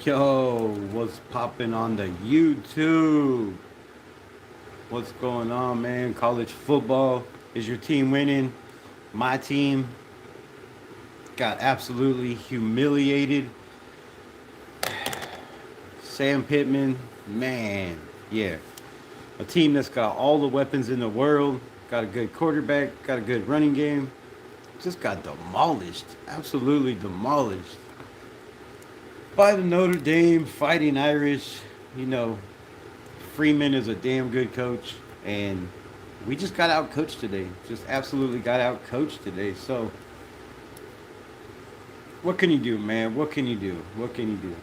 Yo, what's popping on the YouTube? What's going on, man? College football. Is your team winning? My team got absolutely humiliated. Sam Pittman, man, yeah. A team that's got all the weapons in the world, got a good quarterback, got a good running game, just got demolished. Absolutely demolished by the Notre Dame Fighting Irish. You know, Freeman is a damn good coach, and we just got out coached today. Just absolutely got out coached today. So, what can you do, man? What can you do? What can you do?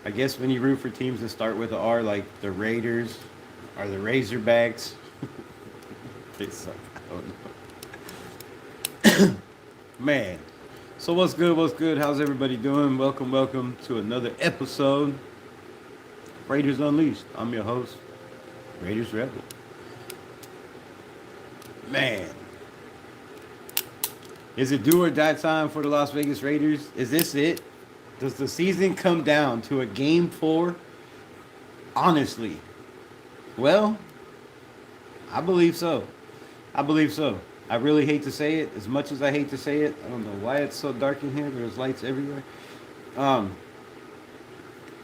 I guess when you root for teams that start with an R, like the Raiders or the Razorbacks, they suck. I don't know. Man. So, what's good? What's good? How's everybody doing? Welcome, welcome to another episode. Raiders Unleashed. I'm your host, RaidersRebel. Man, is it do or die time for the Las Vegas Raiders? Is this it? Does the season come down to a game four? Honestly, well, I believe so. I believe so. I really hate to say it. As much as I hate to say it, I don't know why it's so dark in here. There's lights everywhere. Um,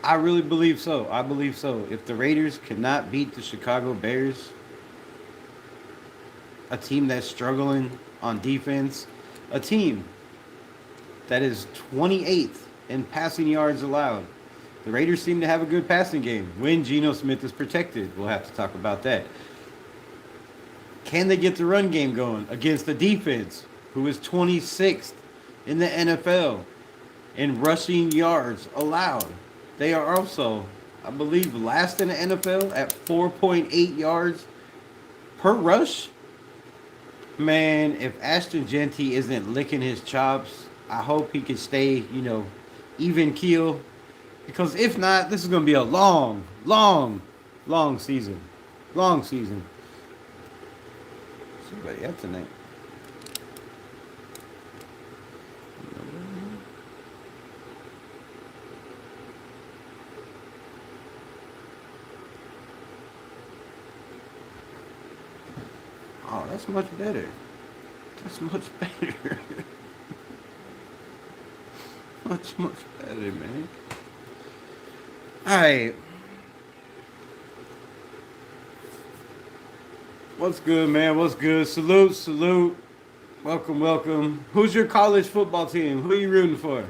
I really believe so. I believe so. If the Raiders cannot beat the Chicago Bears, a team that's struggling on defense, a team that is 28th in passing yards allowed. The Raiders seem to have a good passing game when Geno Smith is protected. We'll have to talk about that. Can they get the run game going against the defense, who is 26th in the NFL in rushing yards allowed? They are also, I believe, last in the NFL at 4.8 yards per rush. Man, if Ashton Genty isn't licking his chops, I hope he can stay, even keel. Because if not, this is going to be a long, long, long season. Long season. Somebody up tonight. Oh, that's much better. That's much better. Much, much better, man. Alright. What's good, man? What's good? Salute, salute. Welcome, welcome. Who's your college football team? Who are you rooting for?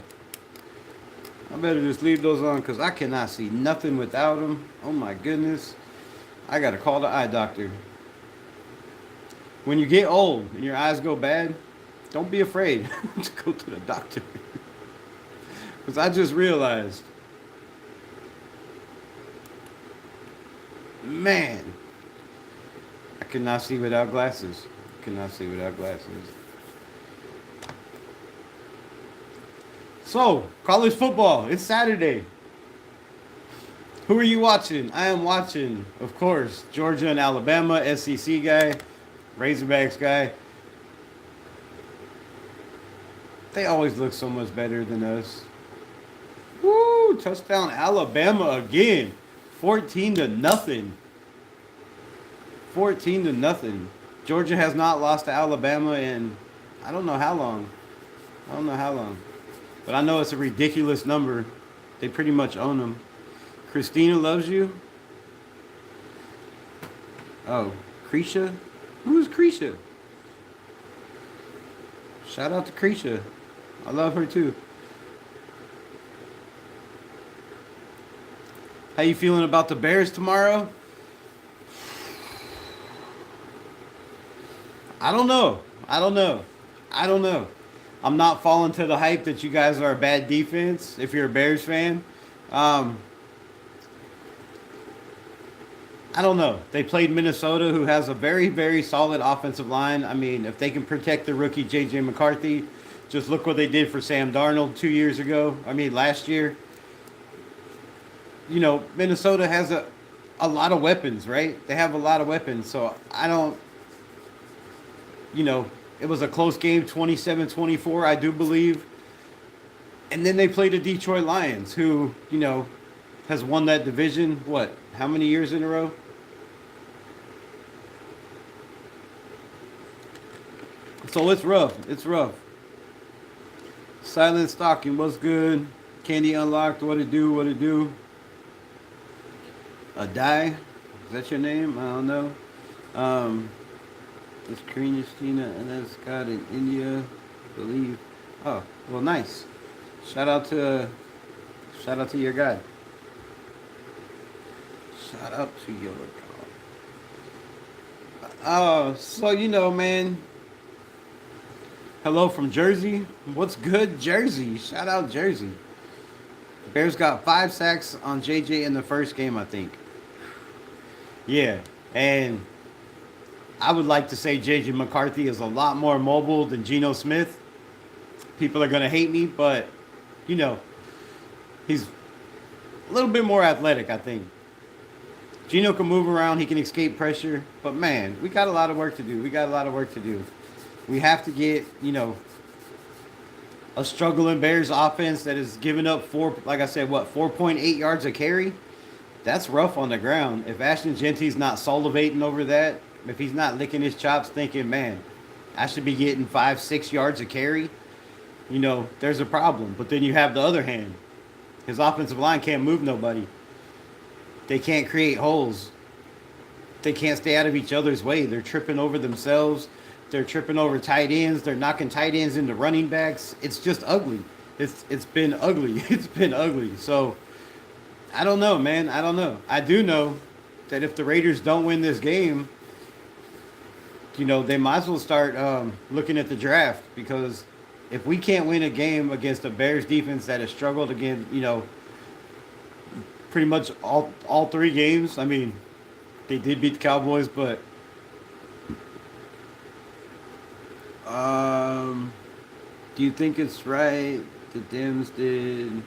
I better just leave those on because I cannot see nothing without them. Oh my goodness. I got to call the eye doctor. When you get old and your eyes go bad, don't be afraid to go to the doctor. Because I just realized, man, I cannot see without glasses. Cannot see without glasses. So, college football, it's Saturday. Who are you watching? I am watching, of course, Georgia and Alabama, SEC guy, Razorbacks guy. They always look so much better than us. Woo! Touchdown Alabama again. 14-0. 14-0. Georgia has not lost to Alabama in I don't know how long. I don't know how long. But I know it's a ridiculous number. They pretty much own them. Christina loves you. Oh, Cretia? Who's Cretia? Shout out to Cretia. I love her too. How you feeling about the Bears tomorrow? I don't know. I don't know. I don't know. I'm not falling to the hype that you guys are a bad defense if you're a Bears fan. I don't know. They played Minnesota, who has a very, very solid offensive line. I mean, if they can protect the rookie J.J. McCarthy, just look what they did for Sam Darnold 2 years ago. I mean, last year. Minnesota has a lot of weapons, right? They have a lot of weapons. So I don't, it was a close game, 27-24, I do believe. And then they play the Detroit Lions, who, has won that division, what, how many years in a row? So it's rough. It's rough. Silent Stocking, what's good? Candy Unlocked, what it do, what it do? A Die? Is that your name? I don't know. It's Christina and then Scott in India, I believe. Oh, well, nice. Shout out to your guy. Shout out to your guy. Oh, so man. Hello from Jersey. What's good, Jersey? Shout out Jersey. Bears got 5 sacks on JJ in the first game, I think. Yeah, and I would like to say JJ McCarthy is a lot more mobile than Geno Smith. People are going to hate me, but, he's a little bit more athletic, I think. Geno can move around. He can escape pressure. But, man, we got a lot of work to do. We have to get, a struggling Bears offense that is giving up 4.8 yards a carry. That's rough on the ground. If Ashton Genty's not salivating over that, if he's not licking his chops thinking, man, I should be getting 5-6 yards a carry, there's a problem. But then you have the other hand. His offensive line can't move nobody. They can't create holes. They can't stay out of each other's way. They're tripping over themselves. They're tripping over tight ends. They're knocking tight ends into running backs. It's just ugly. It's been ugly. It's been ugly. So, I don't know, man. I don't know. I do know that if the Raiders don't win this game, they might as well start looking at the draft, because if we can't win a game against a Bears defense that has struggled again, pretty much all 3 games. I mean, they did beat the Cowboys, but do you think it's right the Dems did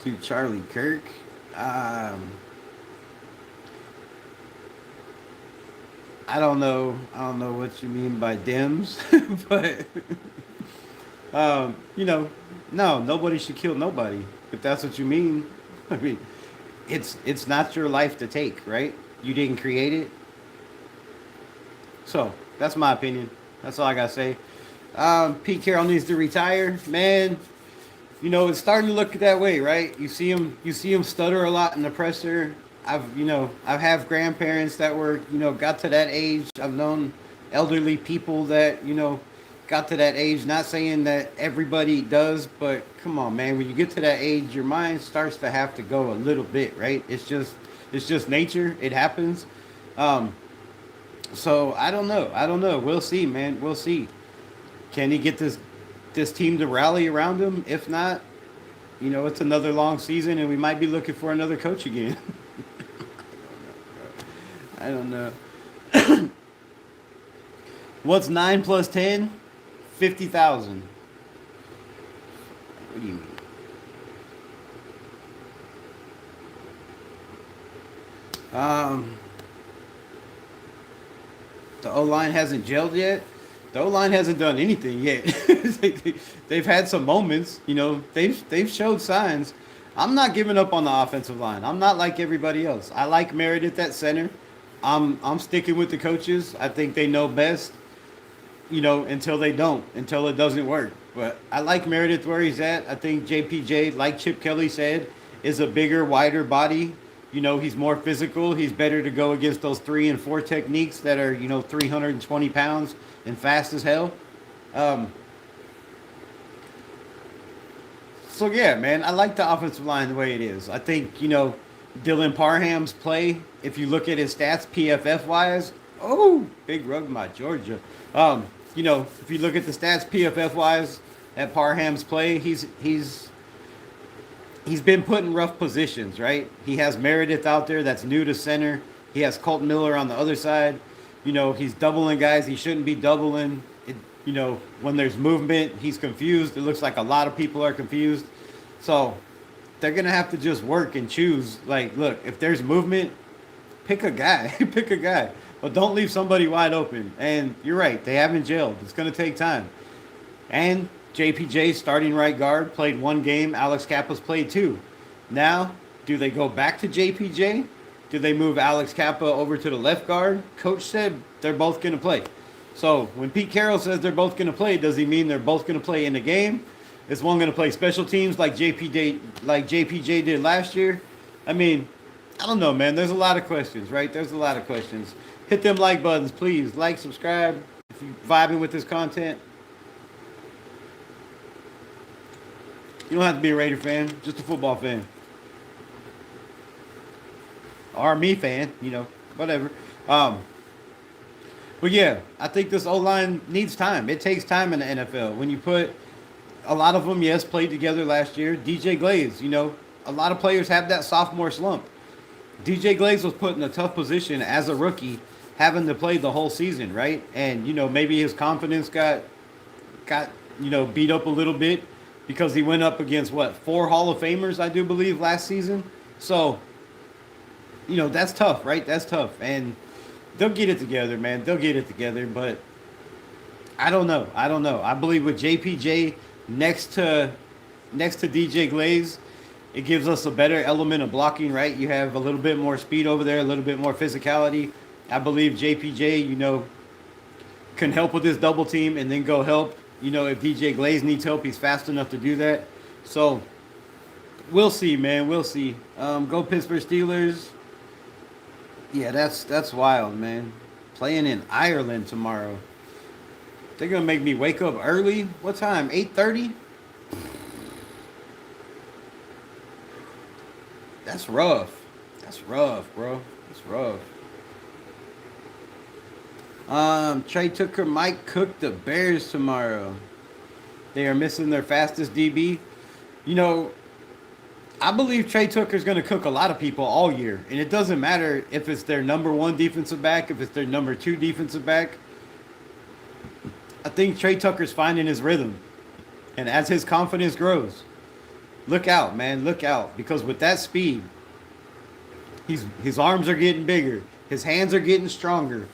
to Charlie Kirk? I don't know. I don't know what you mean by Dems, but no, nobody should kill nobody. If that's what you mean, I mean, it's not your life to take, right? You didn't create it. So that's my opinion. That's all I gotta say. Pete Carroll needs to retire, man. It's starting to look that way, right? You see him stutter a lot in the presser. I have grandparents that were, got to that age. I've known elderly people that, got to that age. Not saying that everybody does, but come on, man. When you get to that age, your mind starts to have to go a little bit, right? It's just nature. It happens. So I don't know. We'll see, man. We'll see. Can he get this team to rally around him? If not, it's another long season, and we might be looking for another coach again. I don't know. What's 9 plus 10? 50,000. What do you mean? The O-line hasn't gelled yet. The O-line hasn't done anything yet. They've had some moments. They've showed signs. I'm not giving up on the offensive line. I'm not like everybody else. I like Meredith at center. I'm sticking with the coaches. I think they know best, until it doesn't work. But I like Meredith where he's at. I think JPJ, like Chip Kelly said, is a bigger, wider body. He's more physical. He's better to go against those 3 and 4 techniques that are, 320 pounds and fast as hell. So, yeah, man, I like the offensive line the way it is. I think, Dylan Parham's play, if you look at his stats PFF-wise, big rug by Georgia. If you look at the stats PFF-wise at Parham's play, he's been put in rough positions, right? He has Meredith out there that's new to center. He has Colt Miller on the other side. He's doubling guys he shouldn't be doubling. When there's movement, he's confused. It looks like a lot of people are confused. So they're going to have to just work and choose. Like, look, if there's movement, pick a guy. Pick a guy. But don't leave somebody wide open. And you're right. They haven't gelled. It's going to take time. And JPJ, starting right guard, played 1 game. Alex Kappa's played 2. Now, do they go back to JPJ? Do they move Alex Kappa over to the left guard? Coach said they're both going to play. So when Pete Carroll says they're both going to play, does he mean they're both going to play in the game? Is one going to play special teams like JPJ did last year? I mean, I don't know, man. There's a lot of questions, right? There's a lot of questions. Hit them like buttons, please. Like, subscribe if you're vibing with this content. You don't have to be a Raider fan, just a football fan. Or me fan, whatever. But yeah, I think this O-line needs time. It takes time in the NFL. When you put a lot of them, yes, played together last year. DJ Glaze, a lot of players have that sophomore slump. DJ Glaze was put in a tough position as a rookie, having to play the whole season, right? And, maybe his confidence got beat up a little bit because he went up against, 4 Hall of Famers, I do believe, last season. So, that's tough, right? That's tough. And they'll get it together, man. They'll get it together. But I don't know. I believe with JPJ next to DJ Glaze, it gives us a better element of blocking, right? You have a little bit more speed over there, a little bit more physicality. I believe JPJ, can help with this double team and then go help. If DJ Glaze needs help, he's fast enough to do that. So we'll see, man. We'll see. Go Pittsburgh Steelers. Yeah, that's wild, man. Playing in Ireland tomorrow. They're gonna make me wake up early. What time? 8:30? That's rough. That's rough, bro. That's rough. Trey Tucker might cook the Bears tomorrow. They are missing their fastest DB. I believe Trey Tucker's going to cook a lot of people all year. And it doesn't matter if it's their number 1 defensive back, if it's their number 2 defensive back. I think Trey Tucker's finding his rhythm. And as his confidence grows, look out, man. Look out. Because with that speed, his arms are getting bigger. His hands are getting stronger.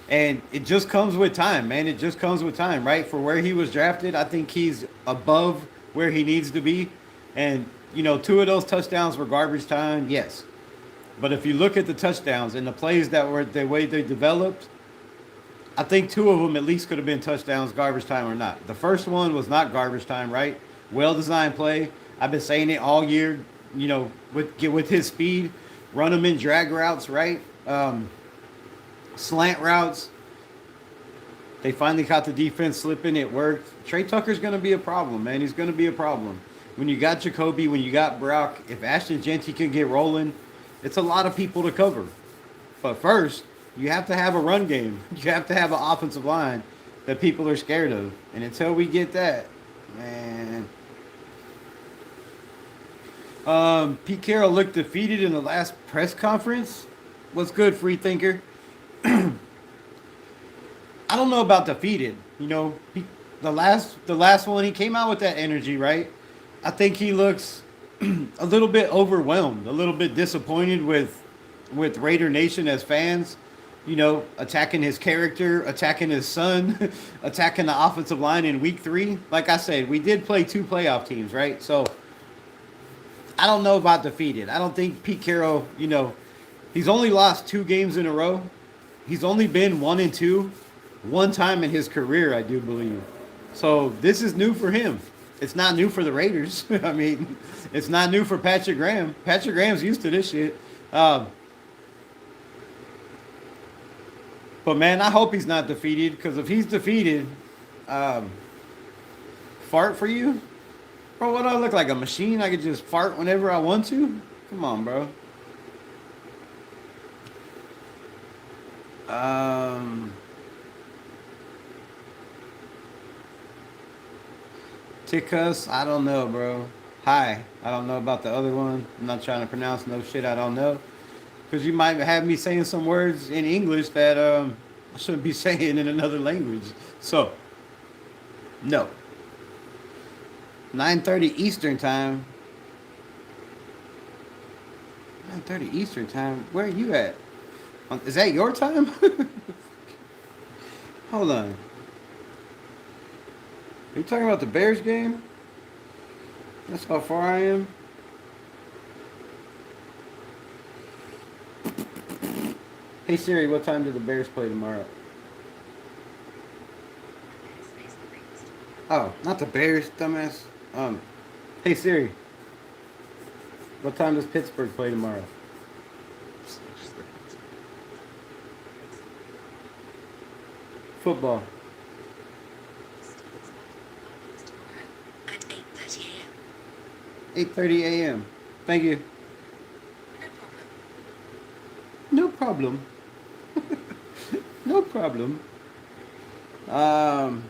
And it just comes with time, man. It just comes with time, right? For where he was drafted, I think he's above where he needs to be. And, 2 of those touchdowns were garbage time, yes. But if you look at the touchdowns and the plays that were the way they developed, I think 2 of them at least could have been touchdowns, garbage time or not. The first one was not garbage time, right? Well-designed play. I've been saying it all year, with his speed, run him in drag routes, right? Slant routes. They finally caught the defense slipping. It worked. Trey Tucker's going to be a problem, man. He's going to be a problem. When you got Jacoby, when you got Brock, if Ashton Jeanty can get rolling, it's a lot of people to cover. But first, you have to have a run game. You have to have an offensive line that people are scared of. And until we get that, man. Pete Carroll looked defeated in the last press conference. What's good, free thinker? I don't know about defeated. The last one, he came out with that energy, right? I think he looks a little bit overwhelmed, a little bit disappointed with Raider Nation as fans, attacking his character, attacking his son, attacking the offensive line in week 3. Like I said, we did play 2 playoff teams, right? So I don't know about defeated. I don't think Pete Carroll, he's only lost 2 games in a row. He's only been 1-2 one time in his career, I do believe. So this is new for him. It's not new for the Raiders. I mean, it's not new for Patrick Graham. Patrick Graham's used to this shit. But, man, I hope he's not defeated, because if he's defeated, fart for you? Bro, what do I look like, a machine? I could just fart whenever I want to? Come on, bro. Tickus, I don't know, bro. Hi, I don't know about the other one. I'm not trying to pronounce no shit I don't know. Because you might have me saying some words in English that I shouldn't be saying in another language. So, no. 9:30 Eastern time. 9:30 Eastern time? Where are you at? Is that your time? Hold on. Are you talking about the Bears game? That's how far I am. Hey Siri, what time do the Bears play tomorrow? Oh, not the Bears, dumbass. Hey Siri, what time does Pittsburgh play tomorrow? Football. At 8:30 a.m. 8:30 a.m. Thank you. No problem. No problem. No problem. Um,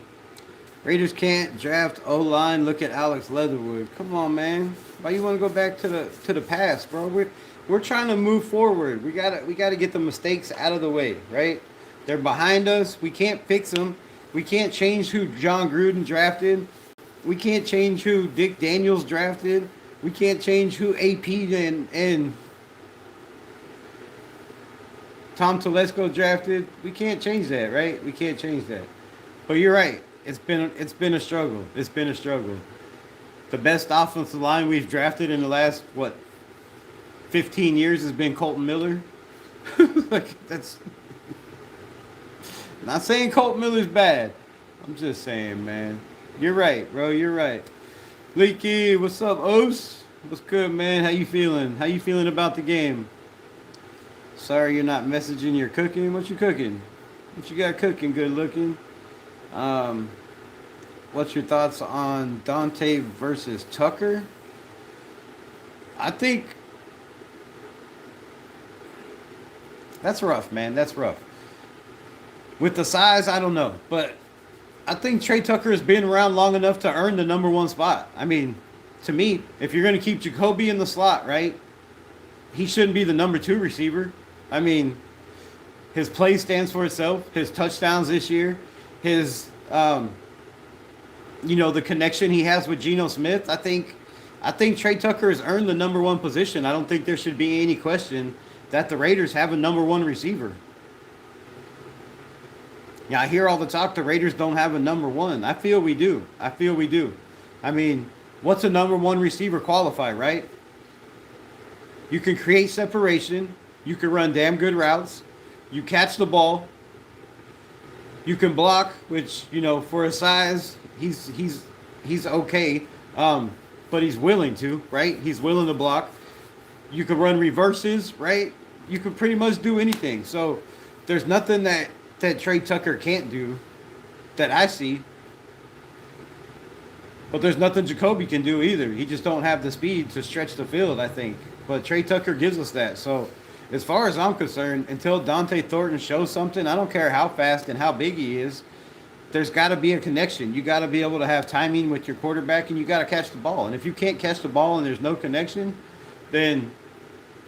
Raiders can't draft O-line. Look at Alex Leatherwood. Come on, man. Why you want to go back to the past, bro? We're trying to move forward. We gotta get the mistakes out of the way, right? They're behind us. We can't fix them. We can't change who John Gruden drafted. We can't change who Dick Daniels drafted. We can't change who AP and Tom Telesco drafted. We can't change that, right? We can't change that. But you're right. It's been a struggle. It's been a struggle. The best offensive line we've drafted in the last 15 years has been Colton Miller. Like that's not saying Colton Miller's bad. I'm just saying, man. You're right, bro. You're right. Leaky, what's up, Os? What's good, man? How you feeling? How you feeling about the game? Sorry you're not messaging. You're cooking. What you cooking? What you got cooking? Good looking. Um, what's your thoughts on Dante versus Tucker? I think that's rough, man. That's rough. With the size, I don't know, but I think Trey Tucker has been around long enough to earn the number one spot. I mean, to me, if you're going to keep Jacoby in the slot, right, he shouldn't be the number two receiver. I mean, his play stands for itself. His touchdowns this year, his, the connection he has with Geno Smith. I think Trey Tucker has earned the number one position. I don't think there should be any question that the Raiders have a number one receiver. Yeah, I hear all the talk the Raiders don't have a number one. I feel we do. I mean, what's a number one receiver qualify, right? You can create separation. You can run damn good routes. You catch the ball. You can block, which, for his size, he's okay. But he's willing to, right? He's willing to block. You can run reverses, right? You can pretty much do anything. So there's nothing that Trey Tucker can't do that I see. But there's nothing Jacoby can do either. He just don't have the speed to stretch the field, I think. But Trey Tucker gives us that. So as far as I'm concerned, until Dante Thornton shows something, I don't care how fast and how big he is, there's got to be a connection. You got to be able to have timing with your quarterback, and you got to catch the ball. And if you can't catch the ball and there's no connection, then,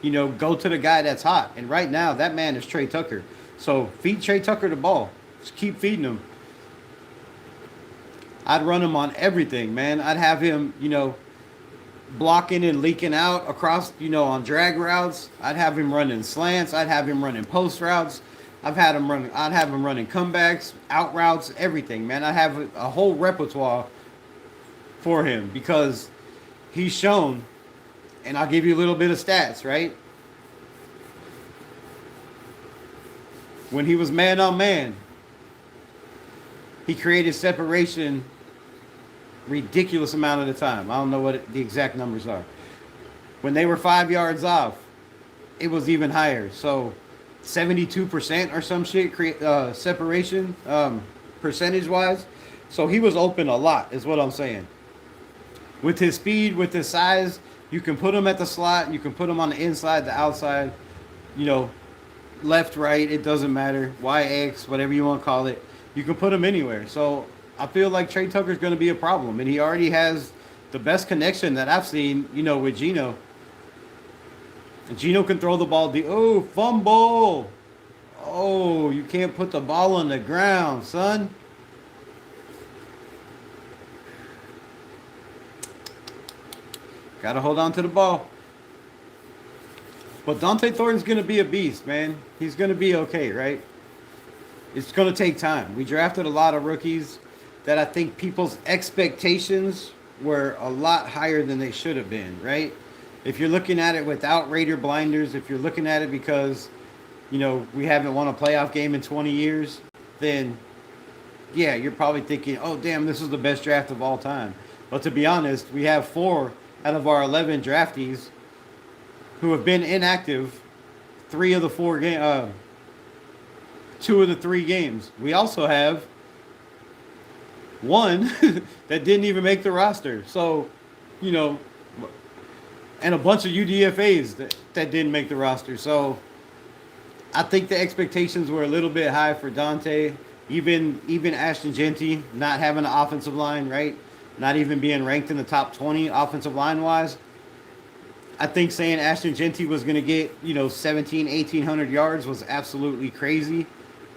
go to the guy that's hot. And right now, that man is Trey Tucker. So feed Trey Tucker the ball. Just keep feeding him. I'd run him on everything, man. I'd have him, blocking and leaking out across, on drag routes. I'd have him running slants. I'd have him running post routes. I'd have him running comebacks, out routes, everything, man. I have a whole repertoire for him because he's shown, and I'll give you a little bit of stats, right? When he was man on man, he created separation ridiculous amount of the time. I don't know what the exact numbers are. When they were 5 yards off, it was even higher. So 72% or some shit separation percentage-wise. So he was open a lot is what I'm saying. With his speed, with his size, you can put him at the slot. You can put him on the inside, the outside, left, right, it doesn't matter. Y, X, whatever you want to call it. You can put him anywhere. So I feel like Trey Tucker's going to be a problem. And he already has the best connection that I've seen, with Geno. And Geno can throw the ball. Oh, fumble. Oh, you can't put the ball on the ground, son. Got to hold on to the ball. But Dante Thornton's going to be a beast, man. He's going to be okay, right? It's going to take time. We drafted a lot of rookies. that I think people's expectations were a lot higher than they should have been, right? If you're looking at it without Raider blinders, if you're looking at it because, we haven't won a playoff game in 20 years, then yeah, you're probably thinking, oh, damn, this is the best draft of all time. But to be honest, we have 4 out of our 11 draftees who have been inactive 3 of the 4 games, 2 of the 3 games. We also have 1 that didn't even make the roster. So, and a bunch of UDFAs that didn't make the roster. So I think the expectations were a little bit high for Dante. Even Ashton Genty not having an offensive line, right? Not even being ranked in the top 20 offensive line wise. I think saying Ashton Genty was going to get, 1,800 yards was absolutely crazy.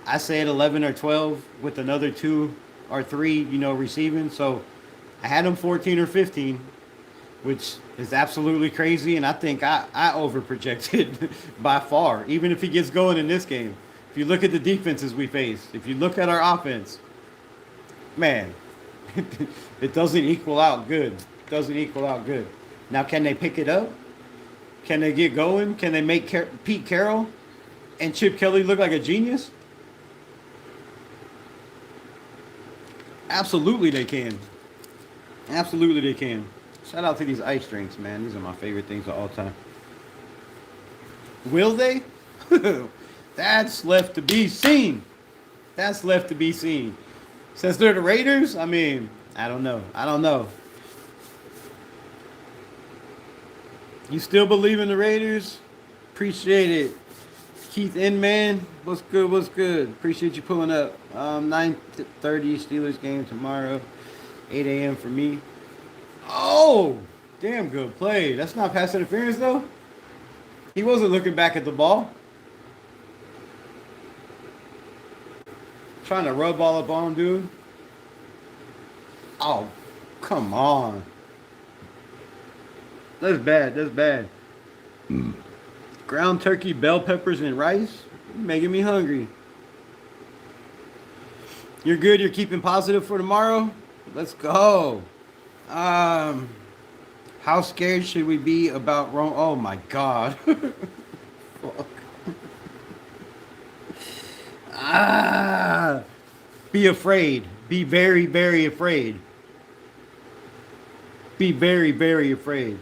I said 11 or 12 with another 2 or 3, receiving. So I had him 14 or 15, which is absolutely crazy. And I think I overprojected by far, even if he gets going in this game. If you look at the defenses we face, if you look at our offense, man, it doesn't equal out good. It doesn't equal out good. Now, can they pick it up? Can they get going? Can they make Pete Carroll and Chip Kelly look like a genius? Absolutely they can. Absolutely they can. Shout out to these ice drinks, man. These are my favorite things of all time. Will they? That's left to be seen. That's left to be seen. Since they're the Raiders, I mean, I don't know. You still believe in the Raiders? Appreciate it. Keith Inman, what's good? Appreciate you pulling up. 9:30 Steelers game tomorrow. 8 a.m. for me. Oh, damn good play. That's not pass interference, though. He wasn't looking back at the ball. Trying to rub all up on him, dude. Oh, come on. That's bad. Ground turkey, bell peppers, and rice. You're making me hungry. You're good? You're keeping positive for tomorrow? Let's go. How scared should we be about Rome? Oh, my God. Fuck. Be afraid. Be very, very afraid. Be very, very afraid.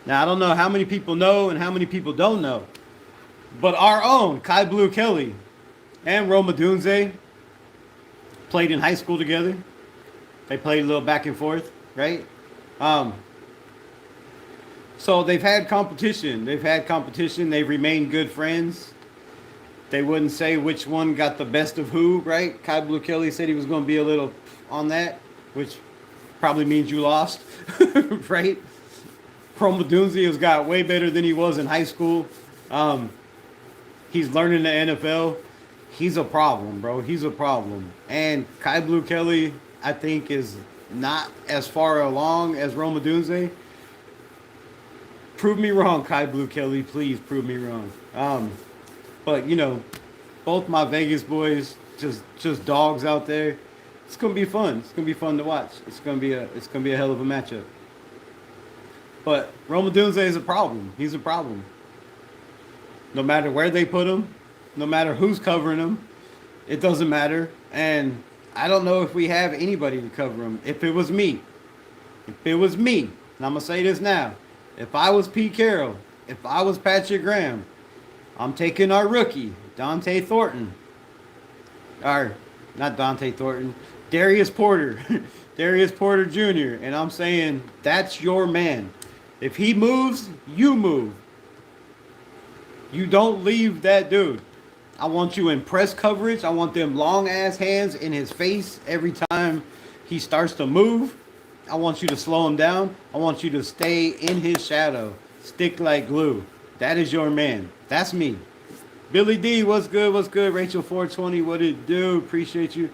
Now, I don't know how many people know and how many people don't know, but our own Kai Blue Kelly and Rome Odunze played in high school together. They played a little back and forth, right? So they've had competition. They've remained good friends. They wouldn't say which one got the best of who, right? Kai Blue Kelly said he was going to be a little on that, which probably means you lost, right? Rome Odunze has got way better than he was in high school. He's learning the NFL. He's a problem, bro. He's a problem. And Kai Blue Kelly, I think, is not as far along as Rome Odunze. Prove me wrong, Kai Blue Kelly. Please prove me wrong. But, both my Vegas boys, just dogs out there. It's gonna be fun. It's gonna be fun to watch. It's gonna be a hell of a matchup. But Rome Odunze is a problem. He's a problem. No matter where they put him, no matter who's covering him, it doesn't matter. And I don't know if we have anybody to cover him. If it was me, and I'm gonna say this now, if I was Pete Carroll, if I was Patrick Graham, I'm taking our rookie, Dante Thornton. Or, not Dante Thornton, Darius Porter. Darius Porter Jr. And I'm saying, that's your man. If he moves, you move. You don't leave that dude. I want you in press coverage. I want them long-ass hands in his face every time he starts to move. I want you to slow him down. I want you to stay in his shadow. Stick like glue. That is your man. That's me. Billy D, what's good? What's good? Rachel 420, what it do? Appreciate you.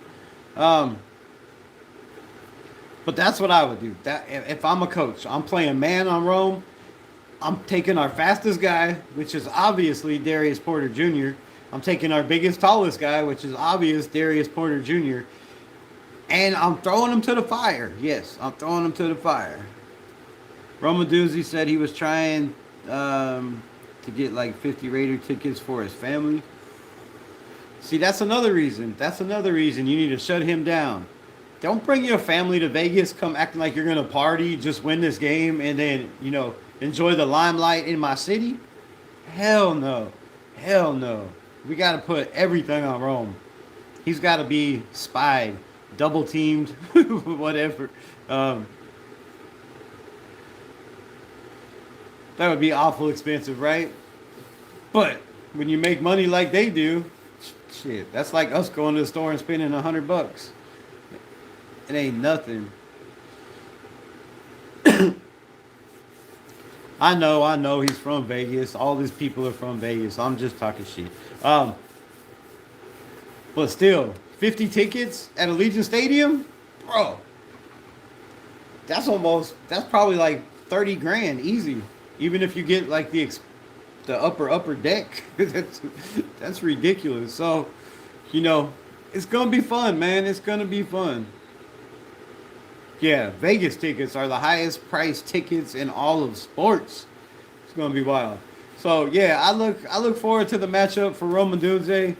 But that's what I would do. That if I'm a coach, I'm playing man on Rome. I'm taking our fastest guy, which is obviously Darius Porter Jr. I'm taking our biggest, tallest guy, which is obvious, Darius Porter Jr., and I'm throwing him to the fire. Yes, I'm throwing him to the fire. Romaduzzi said he was trying to get like 50 Raider tickets for his family. See, that's another reason. That's another reason you need to shut him down. Don't bring your family to Vegas, come acting like you're going to party, just win this game, and then, enjoy the limelight in my city. Hell no. Hell no. We got to put everything on Rome. He's got to be spied, double teamed, whatever. That would be awful expensive, right? But when you make money like they do, shit, that's like us going to the store and spending $100. It ain't nothing. I know he's from Vegas. All these people are from Vegas. I'm just talking shit. But still, 50 tickets at Allegiant Stadium? Bro. That's probably like 30 grand easy. Even if you get like the upper deck. that's ridiculous. So, it's going to be fun, man. It's going to be fun. Yeah, Vegas tickets are the highest priced tickets in all of sports. It's gonna be wild. So yeah, I look forward to the matchup for Roman Dunze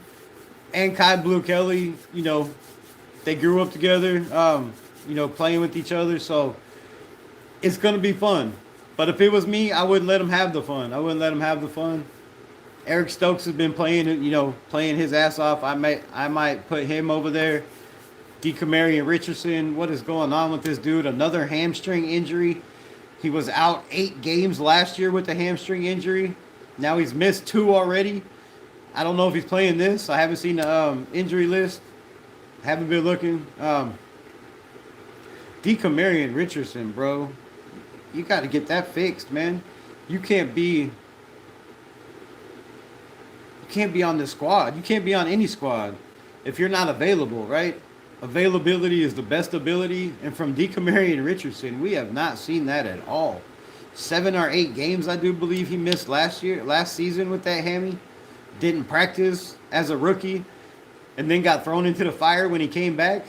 and Kai Blue Kelly. They grew up together, playing with each other. So it's gonna be fun. But if it was me, I wouldn't let him have the fun. Eric Stokes has been playing his ass off. I might put him over there. DeCamarion Richardson, what is going on with this dude? Another hamstring injury. He was out 8 games last year with the hamstring injury. Now he's missed 2 already. I don't know if he's playing this. I haven't seen the injury list. Haven't been looking. DeCamarion Richardson, bro. You got to get that fixed, man. You can't be on this squad. You can't be on any squad if you're not available, right? Availability is the best ability, and from DeCamarion Richardson, we have not seen that at all. 7 or 8 games, I do believe he missed last season with that hammy. Didn't practice as a rookie, and then got thrown into the fire when he came back.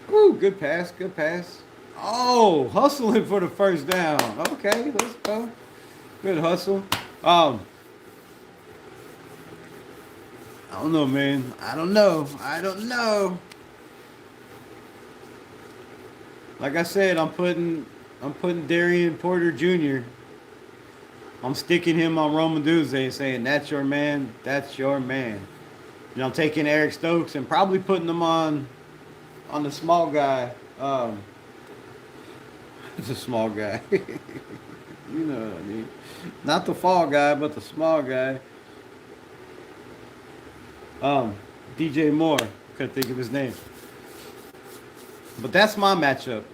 Woo, good pass. Oh, hustling for the first down. Okay, let's go. Good hustle. I don't know, man. I don't know. Like I said, I'm putting Darian Porter Jr. I'm sticking him on Roman Dunze and saying, that's your man. I'm taking Eric Stokes and probably putting him on the small guy. It's a small guy. You know what I mean. Not the fall guy, but the small guy. DJ Moore. Couldn't think of his name. But that's my matchup.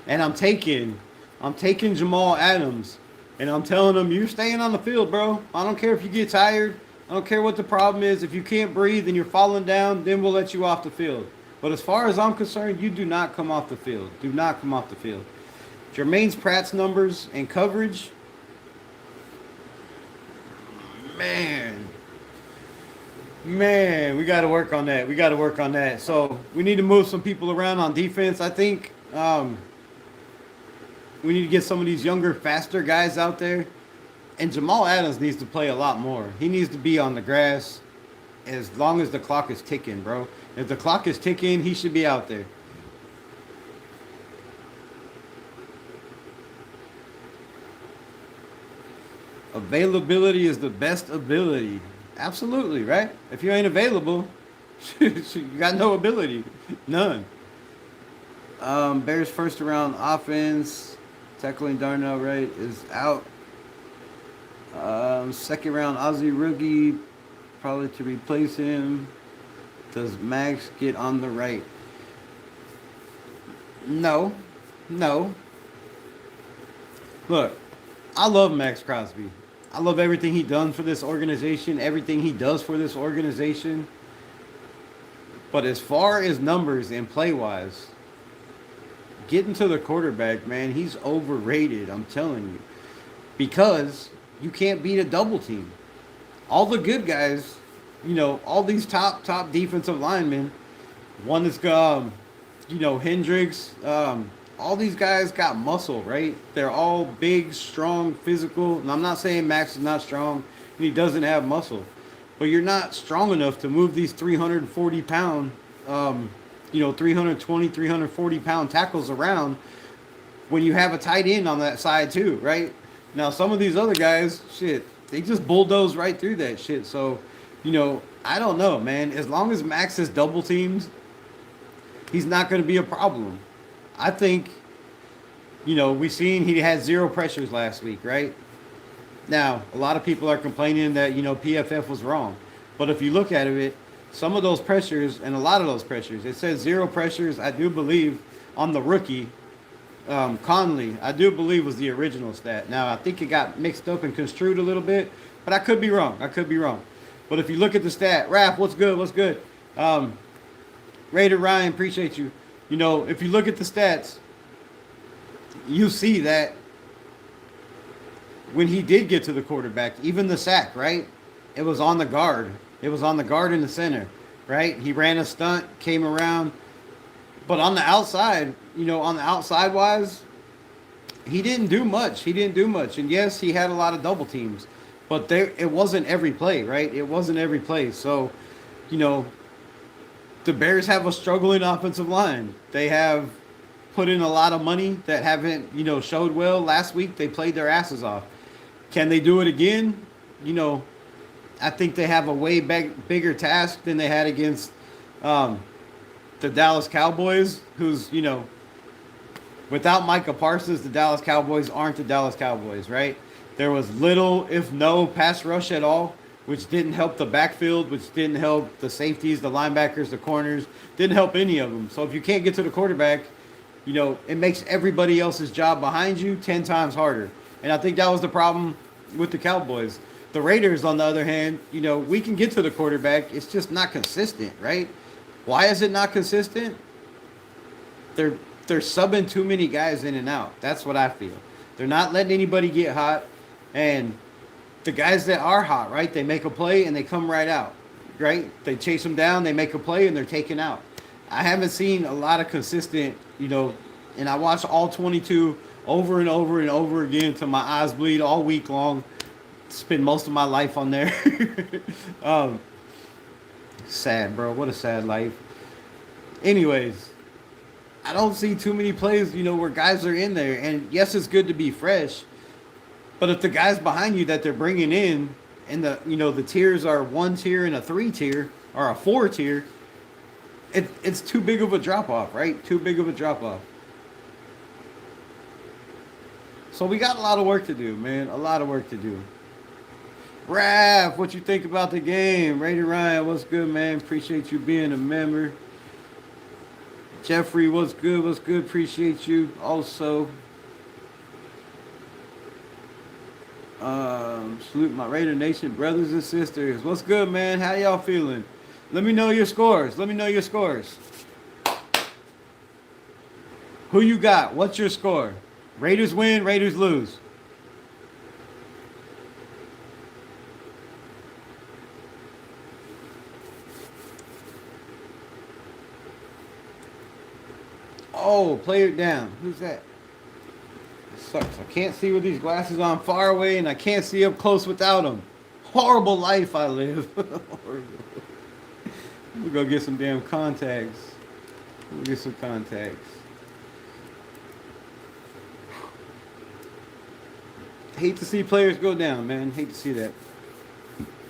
And I'm taking Jamal Adams. And I'm telling him, you're staying on the field, bro. I don't care if you get tired. I don't care what the problem is. If you can't breathe and you're falling down, then we'll let you off the field. But as far as I'm concerned, you do not come off the field. Jermaine Pratt's numbers and coverage. Man, we got to work on that. So we need to move some people around on defense. I think we need to get some of these younger, faster guys out there. And Jamal Adams needs to play a lot more. He needs to be on the grass as long as the clock is ticking, bro. If the clock is ticking, he should be out there. Availability is the best ability. Absolutely, right? If you ain't available, you got no ability. None. Bears first round offense. Tackling Darnell Wright is out. Second round Aussie rookie, probably to replace him. Does Max get on the right? No. Look, I love Max Crosby. I love everything he done for this organization, everything he does for this organization. But as far as numbers and play-wise, getting to the quarterback, man, he's overrated, I'm telling you. Because you can't beat a double team. All the good guys, all these top defensive linemen, one is Hendricks, all these guys got muscle, right? They're all big, strong, physical. And I'm not saying Max is not strong and he doesn't have muscle, but you're not strong enough to move these 340 pound, 320, 340 pound tackles around when you have a tight end on that side too, right? Now, some of these other guys, shit, they just bulldoze right through that shit. So, I don't know, man. As long as Max is double teams, he's not going to be a problem. I think, we seen he had 0 pressures last week, right? Now, a lot of people are complaining that, PFF was wrong. But if you look at it, some of those pressures and a lot of those pressures, it says 0 pressures, I do believe, on the rookie, Conley, I do believe was the original stat. Now, I think it got mixed up and construed a little bit, but I could be wrong. But if you look at the stat, Raph, what's good? Raider Ryan, appreciate you. If you look at the stats, you see that when he did get to the quarterback, even the sack, right? It was on the guard. It was on the guard in the center, right? He ran a stunt, came around. But on the outside, wise, he didn't do much. And yes, he had a lot of double teams. But it wasn't every play, right? It wasn't every play. So, the Bears have a struggling offensive line. They have put in a lot of money that haven't, showed well. Last week, they played their asses off. Can they do it again? I think they have a way bigger task than they had against the Dallas Cowboys, who's, without Micah Parsons, the Dallas Cowboys aren't the Dallas Cowboys, right? There was little, if no, pass rush at all, which didn't help the backfield, which didn't help the safeties, the linebackers, the corners, didn't help any of them. So if you can't get to the quarterback, it makes everybody else's job behind you 10 times harder. And I think that was the problem with the Cowboys. The Raiders, on the other hand, we can get to the quarterback. It's just not consistent, right? Why is it not consistent? They're subbing too many guys in and out. That's what I feel. They're not letting anybody get hot. And the guys that are hot, right, they make a play and they come right out, right? They chase them down, they make a play, and they're taken out. I haven't seen a lot of consistent, and I watched all 22 over and over and over again till my eyes bleed all week long. Spend most of my life on there. Sad, bro. What a sad life. Anyways, I don't see too many plays, where guys are in there. And yes, it's good to be fresh. But if the guys behind you that they're bringing in, and the tiers are 1 tier and a 3 tier, or a 4 tier, it's too big of a drop-off, right? Too big of a drop-off. So we got a lot of work to do, man. A lot of work to do. Raph, what you think about the game? Raider Ryan, what's good, man? Appreciate you being a member. Jeffrey, what's good? Appreciate you also. Salute my Raider Nation brothers and sisters. What's good, man? How y'all feeling? Let me know your scores. Who you got? What's your score? Raiders win, Raiders lose. Oh, play it down. Who's that? It sucks. I can't see with these glasses on far away, and I can't see up close without them. Horrible life I live. We'll go get some damn contacts. Hate to see players go down, man. Hate to see that.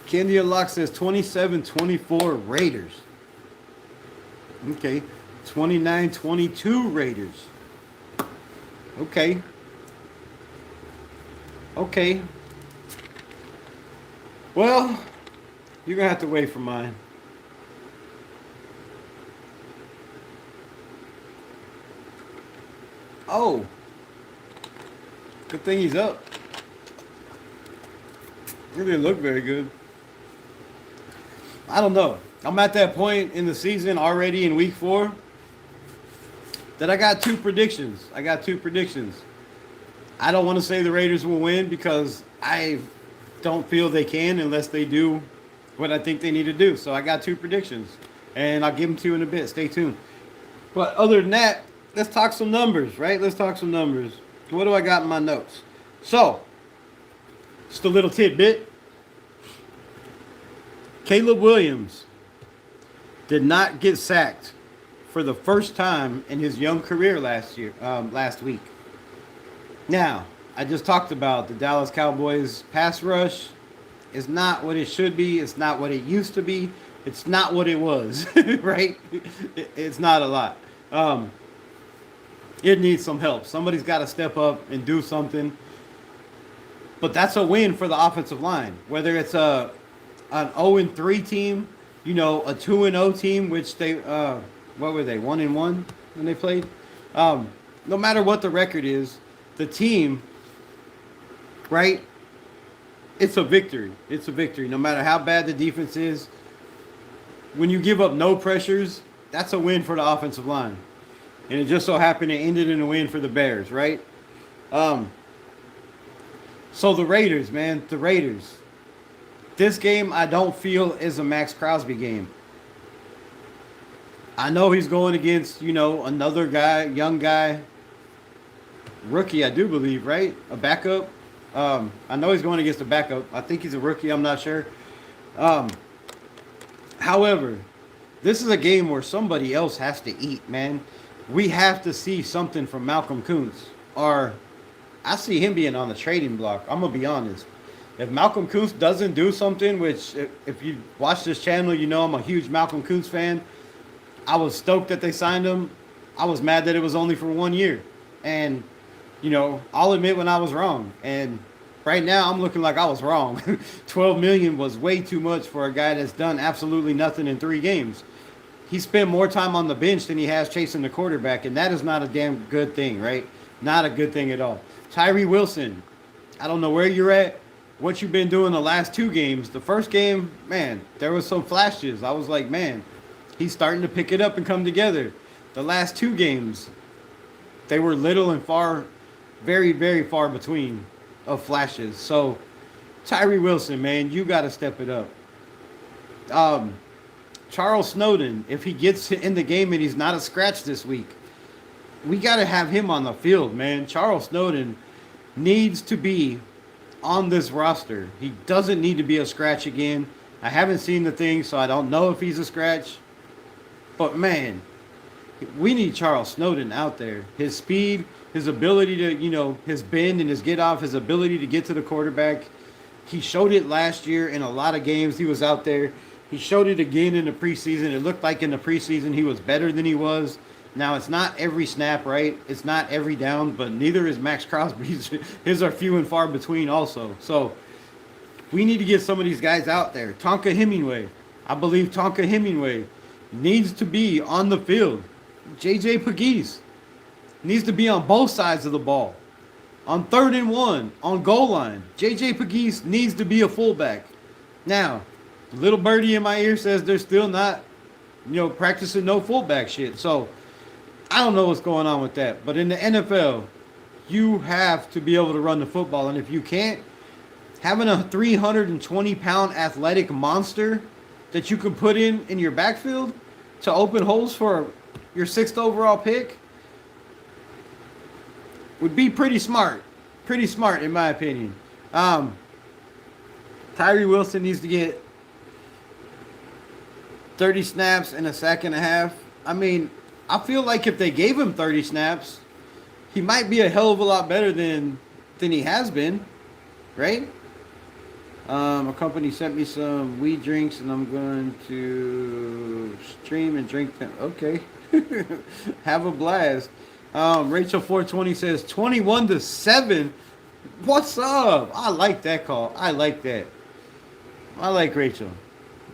Candy Unlock says 27-24 Raiders. Okay. 29-22 Raiders. Okay. Well, you're going to have to wait for mine. Oh. Good thing he's up. It didn't look very good. I don't know. I'm at that point in the season already in week 4 that I got 2 predictions. I don't want to say the Raiders will win because I don't feel they can unless they do what I think they need to do. So I got 2 predictions, and I'll give them to you in a bit. Stay tuned. But other than that, let's talk some numbers, right? Let's talk some numbers. What do I got in my notes? So, just a little tidbit. Caleb Williams did not get sacked for the first time in his young career last week. Now, I just talked about the Dallas Cowboys pass rush is not what it should be. It's not what it used to be. It's not what it was, right? It's not a lot. It needs some help. Somebody's got to step up and do something. But that's a win for the offensive line. Whether it's an 0-3 team, a 2-0 team, which they what were they, 1-1 when they played? No matter what the record is, the team, right? It's a victory. It's a victory. No matter how bad the defense is, when you give up no pressures, that's a win for the offensive line. And it just so happened it ended in a win for the Bears, right? So the Raiders, man, the Raiders. This game I don't feel is a Max Crosby game. I know he's going against, another guy, young guy, rookie, I do believe, right? A backup. I know he's going against a backup. I think he's a rookie. I'm not sure. However, this is a game where somebody else has to eat, man. We have to see something from Malcolm Kuntz. Or I see him being on the trading block. I'm going to be honest. If Malcolm Kuntz doesn't do something, which if you watch this channel, I'm a huge Malcolm Kuntz fan. I was stoked that they signed him. I was mad that it was only for 1 year. And, I'll admit when I was wrong. And right now I'm looking like I was wrong. $12 million was way too much for a guy that's done absolutely nothing in 3 games. He spent more time on the bench than he has chasing the quarterback, and that is not a damn good thing, right? Not a good thing at all. Tyree Wilson, I don't know where you're at, what you've been doing the last 2 games. The first game, man, there was some flashes. I was like, man, he's starting to pick it up and come together. The last 2 games, they were little and far, very, very far between of flashes. So, Tyree Wilson, man, you got to step it up. Charles Snowden, if he gets in the game and he's not a scratch this week, we got to have him on the field, man. Charles Snowden needs to be on this roster. He doesn't need to be a scratch again. I haven't seen the thing, so I don't know if he's a scratch. But, man, we need Charles Snowden out there. His speed, his ability to, his bend and his get off, his ability to get to the quarterback. He showed it last year in a lot of games. He was out there. He showed it again in the preseason. It looked like in the preseason he was better than he was. Now, it's not every snap, right? It's not every down, but neither is Max Crosby's. His are few and far between also. So, we need to get some of these guys out there. Tonka Hemingway. I believe Tonka Hemingway needs to be on the field. J.J. Pegues needs to be on both sides of the ball. On 3rd and 1, on goal line, J.J. Pegues needs to be a fullback. Now, little birdie in my ear says they're still not, practicing no fullback shit. So, I don't know what's going on with that. But in the NFL, you have to be able to run the football. And if you can't, having a 320-pound athletic monster that you can put in your backfield to open holes for your 6th overall pick would be pretty smart. Pretty smart, in my opinion. Tyree Wilson needs to get 30 snaps and a sack and a half. I mean, I feel like if they gave him 30 snaps, he might be a hell of a lot better than he has been, right? A company sent me some weed drinks, and I'm going to stream and drink them. Okay. Have a blast. Rachel 420 says 21-7. What's up? I like that call. I like that. I like Rachel.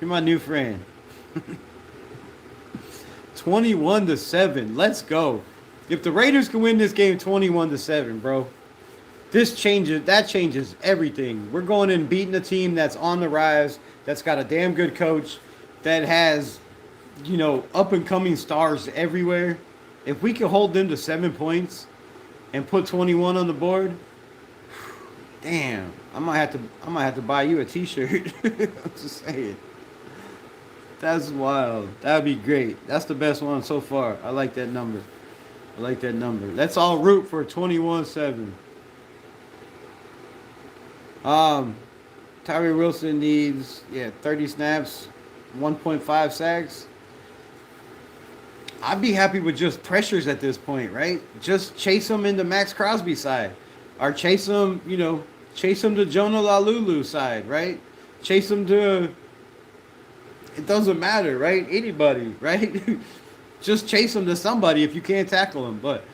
You're my new friend. 21-7. Let's go. If the Raiders can win this game 21-7, bro, that changes everything. We're going in beating a team that's on the rise, that's got a damn good coach, that has, up and coming stars everywhere. If we can hold them to 7 points and put 21 on the board, Damn, I might have to buy you a T-shirt. I'm just saying. That's wild. That'd be great. That's the best one so far. I like that number. I like that number. Let's all root for 21-7. Um, Tyree Wilson needs 30 snaps, 1.5 sacks. I'd be happy with just pressures at this point, right? Just chase him into Max Crosby's side, or chase him to Jonah Lalulu side, right? Chase him to. It doesn't matter, right? Anybody, right? Just chase him to somebody if you can't tackle him. But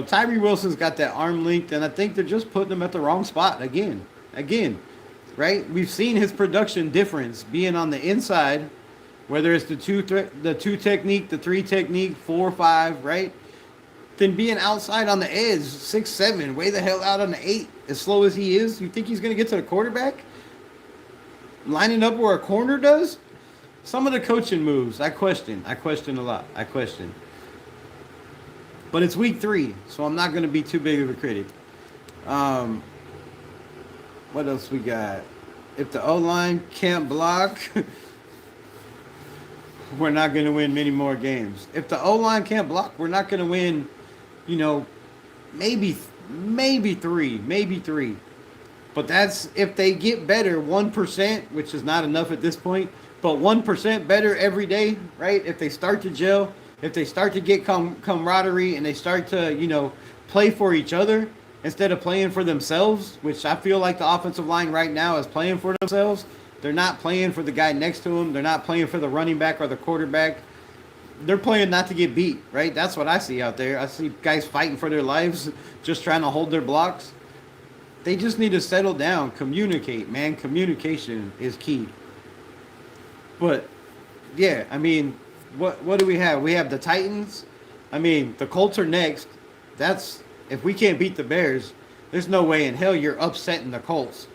Tyree Wilson's got that arm length, and I think they're just putting him at the wrong spot again, right? We've seen his production difference being on the inside. Whether it's the two technique, the three technique, 4-5, right? Then being outside on the edge, 6-7, way the hell out on the 8, as slow as he is. You think he's going to get to the quarterback? Lining up where a corner does? Some of the coaching moves, I question a lot. But it's week 3, so I'm not going to be too big of a critic. What else we got? If the O-line can't block... we're not going to win many more games. If the O-line can't block, we're not going to win, maybe 3. But that's if they get better 1%, which is not enough at this point, but 1% better every day, right? If they start to gel, if they start to get camaraderie and they start to, play for each other instead of playing for themselves, which I feel like the offensive line right now is playing for themselves. They're not playing for the guy next to him. They're not playing for the running back or the quarterback. They're playing not to get beat, right? That's what I see out there. I see guys fighting for their lives, just trying to hold their blocks. They just need to settle down, communicate, man. Communication is key. But, yeah, I mean, what do we have? We have the Titans. I mean, the Colts are next. If we can't beat the Bears, there's no way in hell you're upsetting the Colts.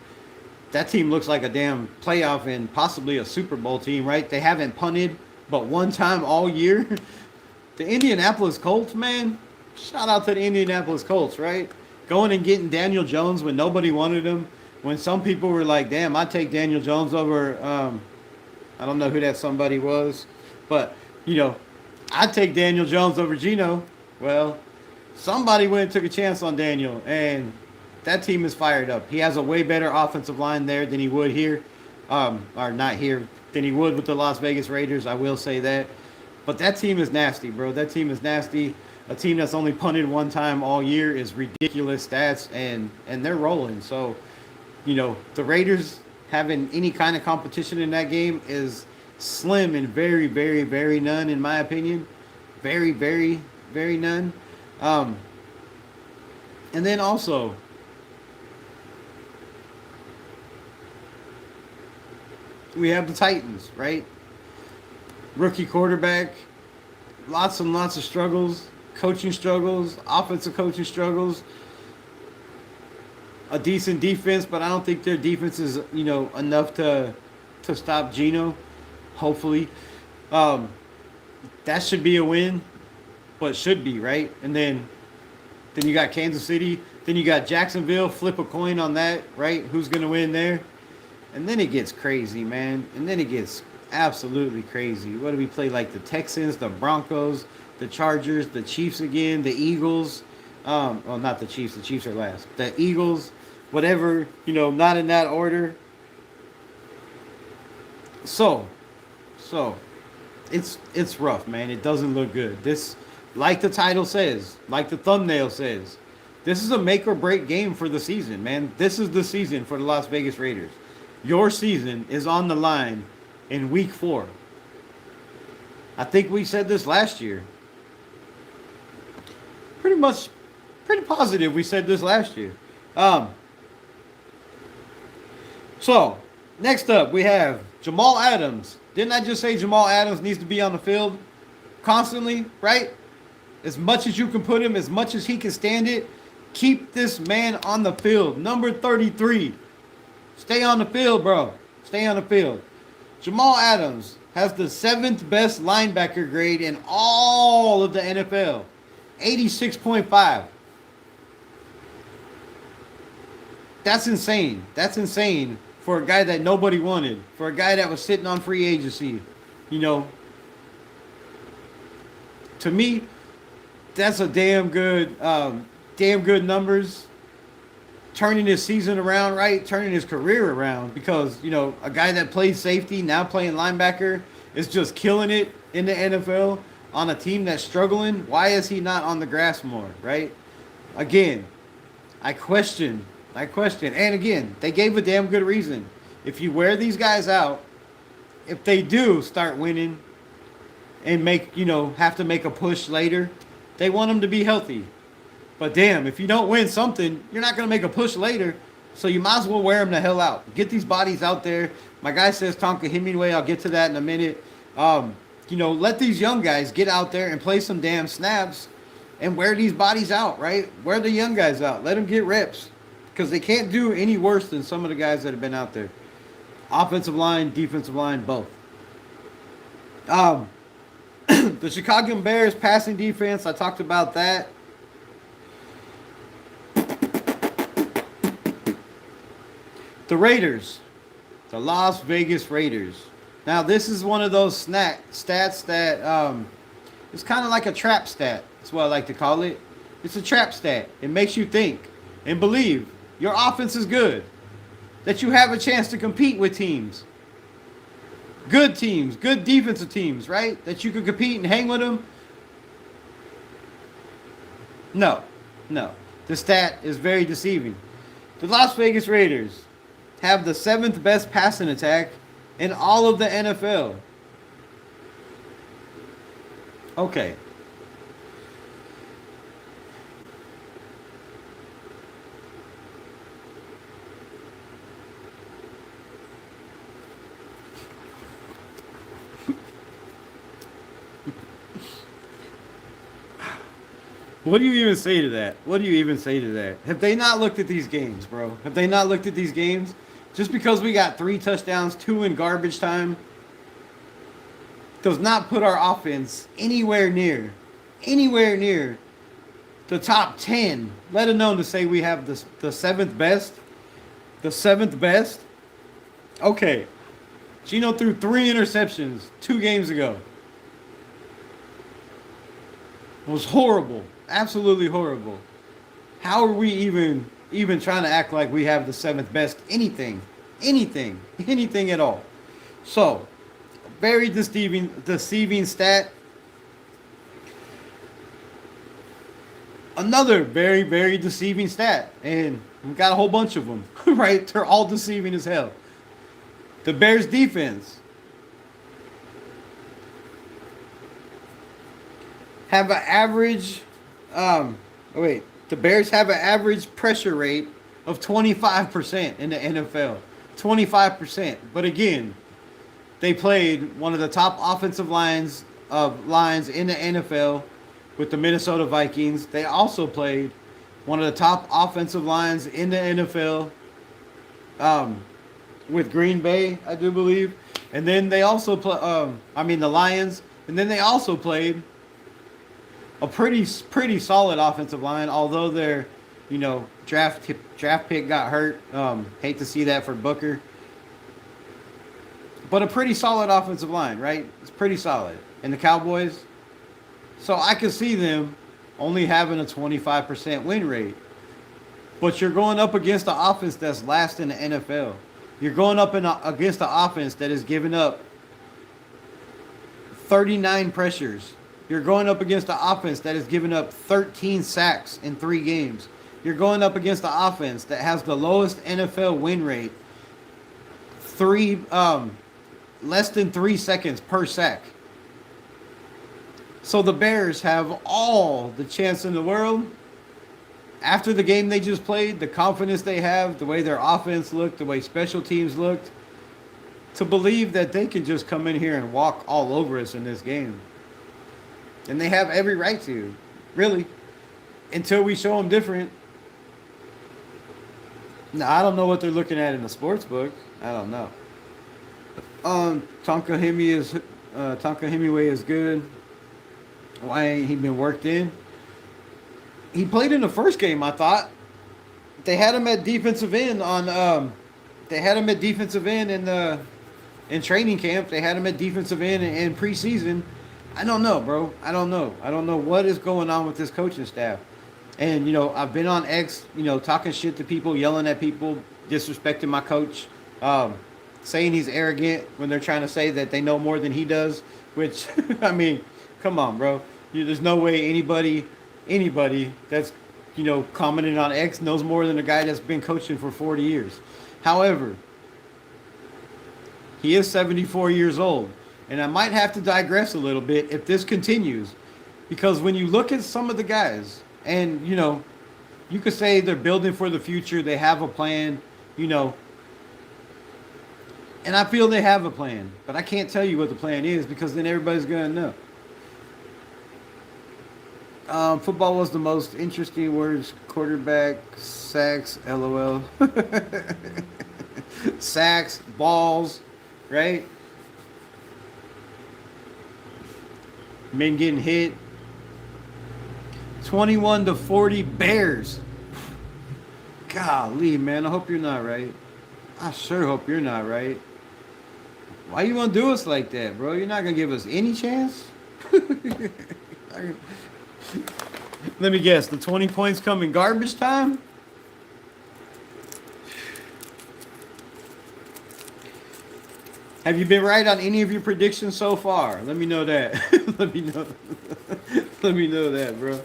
That team looks like a damn playoff and possibly a Super Bowl team, right? They haven't punted but one time all year. The Indianapolis Colts, man, shout out to the Indianapolis Colts, right? Going and getting Daniel Jones when nobody wanted him. When some people were like, damn, I'd take Daniel Jones over, I don't know who that somebody was. But, I'd take Daniel Jones over Geno. Well, somebody went and took a chance on Daniel, and that team is fired up. He has a way better offensive line there than he would here, or not here, than he would with the Las Vegas Raiders. I will say that. But that team is nasty, bro. That team is nasty. A team that's only punted one time all year is ridiculous stats, and they're rolling. So, the Raiders having any kind of competition in that game is slim and very, very, very none, in my opinion. Very, very, very none. And then also, we have the Titans, right? Rookie quarterback, lots and lots of struggles, coaching struggles, offensive coaching struggles, a decent defense, but I don't think their defense is, enough to stop Geno, hopefully. That should be a win, but should be, right? And then you got Kansas City, then you got Jacksonville, flip a coin on that, right? Who's going to win there? And then it gets crazy, man. And then it gets absolutely crazy. What do we play? Like the Texans, the Broncos, the Chargers, the Chiefs again, the Eagles. Well, not the Chiefs. The Chiefs are last. The Eagles, whatever, not in that order. So it's rough, man. It doesn't look good. This, like the title says, like the thumbnail says, this is a make or break game for the season, man. This is the season for the Las Vegas Raiders. Your season is on the line in week 4. I think we said this last year. Pretty positive we said this last year. So, next up we have Jamal Adams. Didn't I just say Jamal Adams needs to be on the field constantly, right? As much as you can put him, as much as he can stand it, keep this man on the field. Number 33. Stay on the field, bro. Stay on the field. Jamal Adams has the 7th best linebacker grade in all of the NFL. 86.5. that's insane. That's insane for a guy that nobody wanted, for a guy that was sitting on free agency. You know, to me, that's a damn good numbers. Turning his season around, right? Turning his career around, because you know a guy that plays safety now playing linebacker is just killing it in the NFL on a team that's struggling. Why is he not on the grass more, right? Again, I question, and again, they gave a damn good reason. If you wear these guys out, if they do start winning and have to make a push later, they want them to be healthy. But damn, if you don't win something, you're not going to make a push later. So you might as well wear them the hell out. Get these bodies out there. My guy says Tonka Hemingway. I'll get to that in a minute. Let these young guys get out there and play some damn snaps and wear these bodies out, right? Wear the young guys out. Let them get reps, because they can't do any worse than some of the guys that have been out there. Offensive line, defensive line, both. The Chicago Bears passing defense, I talked about that. The Raiders, the Las Vegas Raiders. Now, this is one of those stats that it's kind of like a trap stat. That's what I like to call it. It's a trap stat. It makes you think and believe your offense is good, that you have a chance to compete with teams. Good teams, good defensive teams, right? That you can compete and hang with them. No. The stat is very deceiving. The Las Vegas Raiders have the 7th best passing attack in all of the NFL. Okay. What do you even say to that? Have they not looked at these games, bro? Have they not looked at these games? Just because we got 3 touchdowns, 2 in garbage time, does not put our offense anywhere near the top 10, let alone to say we have the 7th best. The 7th best? Okay. Gino threw 3 interceptions 2 games ago. It was horrible. Absolutely horrible. How are we even trying to act like we have the 7th best anything at all? So, very deceiving stat. Another very, very deceiving stat, and we've got a whole bunch of them, right? They're all deceiving as hell. The Bears defense have an average the Bears have an average pressure rate of 25% in the NFL. 25%. But again, they played one of the top offensive lines in the NFL with the Minnesota Vikings. They also played one of the top offensive lines in the NFL with Green Bay, I do believe. And then they also the Lions. And then they also played a pretty solid offensive line, although their draft pick got hurt. Hate to see that for Booker. But a pretty solid offensive line, right? It's pretty solid. And the Cowboys, so I could see them only having a 25% win rate. But you're going up against an offense that's last in the NFL. You're going up against an offense that is giving up 39 pressures. You're going up against an offense that has given up 13 sacks in 3 games. You're going up against an offense that has the lowest NFL win rate. Less than 3 seconds per sack. So the Bears have all the chance in the world. After the game they just played, the confidence they have, the way their offense looked, the way special teams looked, to believe that they can just come in here and walk all over us in this game. And they have every right to, really, until we show them different. Now, I don't know what they're looking at in the sports book. I don't know. Tonka Hemingway is good. Why ain't he been worked in? He played in the first game, I thought. They had him at defensive end on. They had him at defensive end in training camp. They had him at defensive end in preseason. I don't know, bro. I don't know. I don't know what is going on with this coaching staff. And I've been on X, talking shit to people, yelling at people, disrespecting my coach, saying he's arrogant when they're trying to say that they know more than he does. Which, I mean, come on, bro. There's no way anybody that's commenting on X knows more than a guy that's been coaching for 40 years. However, he is 74 years old. And I might have to digress a little bit if this continues. Because when you look at some of the guys, and, you could say they're building for the future, they have a plan, and I feel they have a plan. But I can't tell you what the plan is because then everybody's going to know. Football was the most interesting words. Quarterback, sacks, LOL. Sacks, balls, right? Men getting hit. 21-40 Bears. Golly, man. I hope you're not right. I sure hope you're not right. Why you want to do us like that, bro? You're not going to give us any chance? Let me guess. The 20 points come in garbage time? Have you been right on any of your predictions so far? Let me know that. Let me know. Let me know that, bro.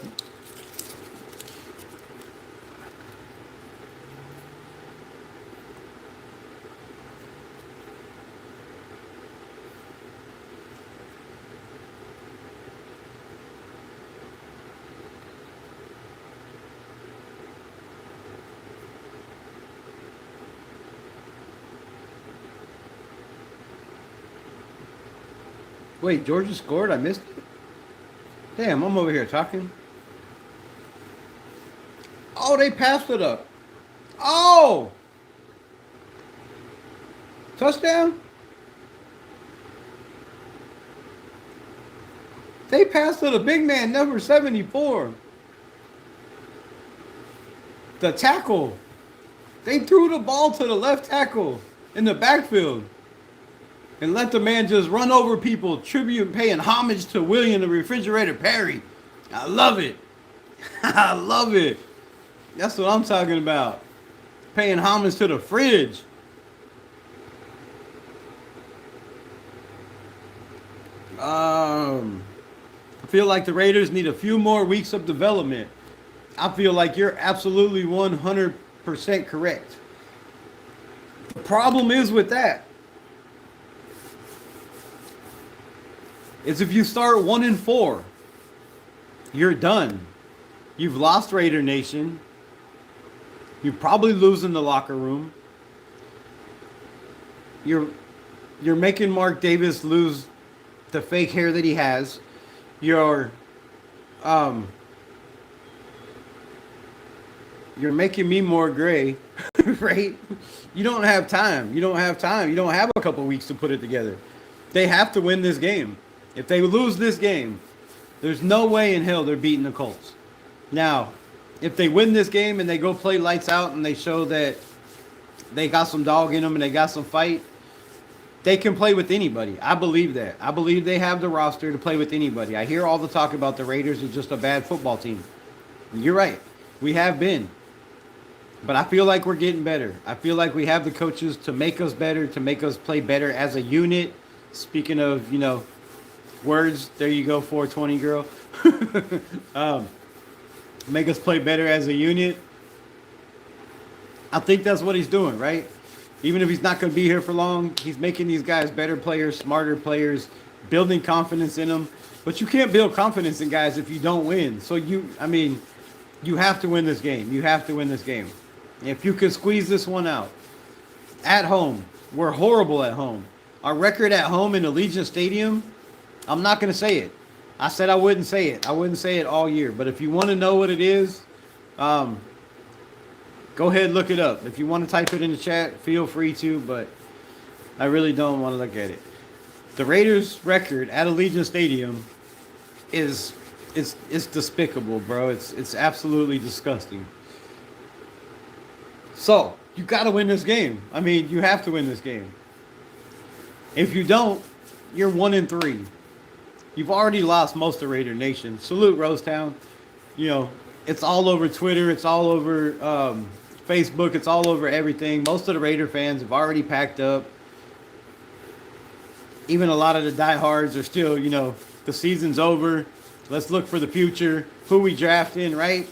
Wait, Georgia scored? I missed it? Damn, I'm over here talking. Oh, they passed it up. Oh! Touchdown? They passed it a big man, number 74. The tackle. They threw the ball to the left tackle in the backfield. And let the man just run over people, tribute, paying homage to William the Refrigerator Perry. I love it. I love it. That's what I'm talking about. Paying homage to the fridge. I feel like the Raiders need a few more weeks of development. I feel like you're absolutely 100% correct. The problem is with that. Is if you start 1-4, you're done. You've lost Raider Nation. You're probably losing the locker room. You're making Mark Davis lose the fake hair that he has. You're making me more gray, right? You don't have time. You don't have time. You don't have a couple weeks to put it together. They have to win this game. If they lose this game, there's no way in hell they're beating the Colts. Now, if they win this game and they go play lights out and they show that they got some dog in them and they got some fight, they can play with anybody. I believe that. I believe they have the roster to play with anybody. I hear all the talk about the Raiders is just a bad football team. You're right. We have been. But I feel like we're getting better. I feel like we have the coaches to make us better, to make us play better as a unit. Speaking of, words, there you go, 420 girl. Make us play better as a unit. I think that's what he's doing, right? Even if he's not going to be here for long, he's making these guys better players, smarter players, building confidence in them. But you can't build confidence in guys if you don't win. So you have to win this game. You have to win this game. If you can squeeze this one out. At home, we're horrible at home. Our record at home in Allegiant Stadium, I'm not going to say it. I said I wouldn't say it. I wouldn't say it all year. But if you want to know what it is, go ahead and look it up. If you want to type it in the chat, feel free to. But I really don't want to look at it. The Raiders' record at Allegiant Stadium is despicable, bro. It's absolutely disgusting. So you got to win this game. I mean, you have to win this game. If you don't, you're 1-3. You've already lost most of Raider Nation. Salute Rosetown. You know, it's all over Twitter. It's all over Facebook. It's all over everything. Most of the Raider fans have already packed up. Even a lot of the diehards are still, you know, the season's over. Let's look for the future. Who we draft in, right?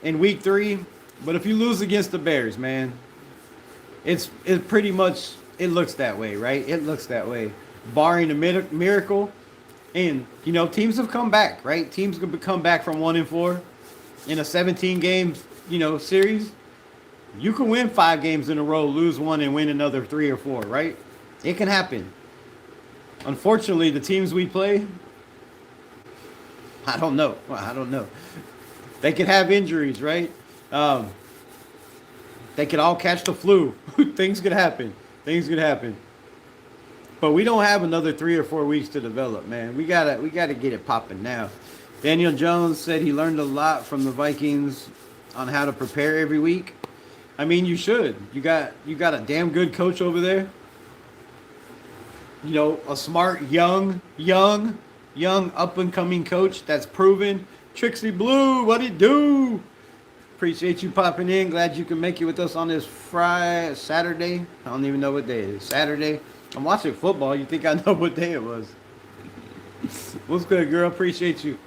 In week 3. But if you lose against the Bears, man, it pretty much, it looks that way, right? It looks that way. Barring a miracle. And, you know, teams have come back, right? Teams have come back from 1-4 in a 17-game, you know, series. You can win 5 games in a row, lose 1, and win another 3 or 4, right? It can happen. Unfortunately, the teams we play, I don't know. They could have injuries, right? They could all catch the flu. Things could happen. But we don't have another 3 or 4 weeks to develop, man. We gotta get it popping now. Daniel Jones said he learned a lot from the Vikings on how to prepare every week. I mean, you should. You got a damn good coach over there. You know, a smart, young, up-and-coming coach that's proven. Trixie Blue, what it do? Appreciate you popping in. Glad you can make it with us on this Saturday. I don't even know what day it is. Saturday. I'm watching football. You think I know what day it was. What's good, girl? Appreciate you.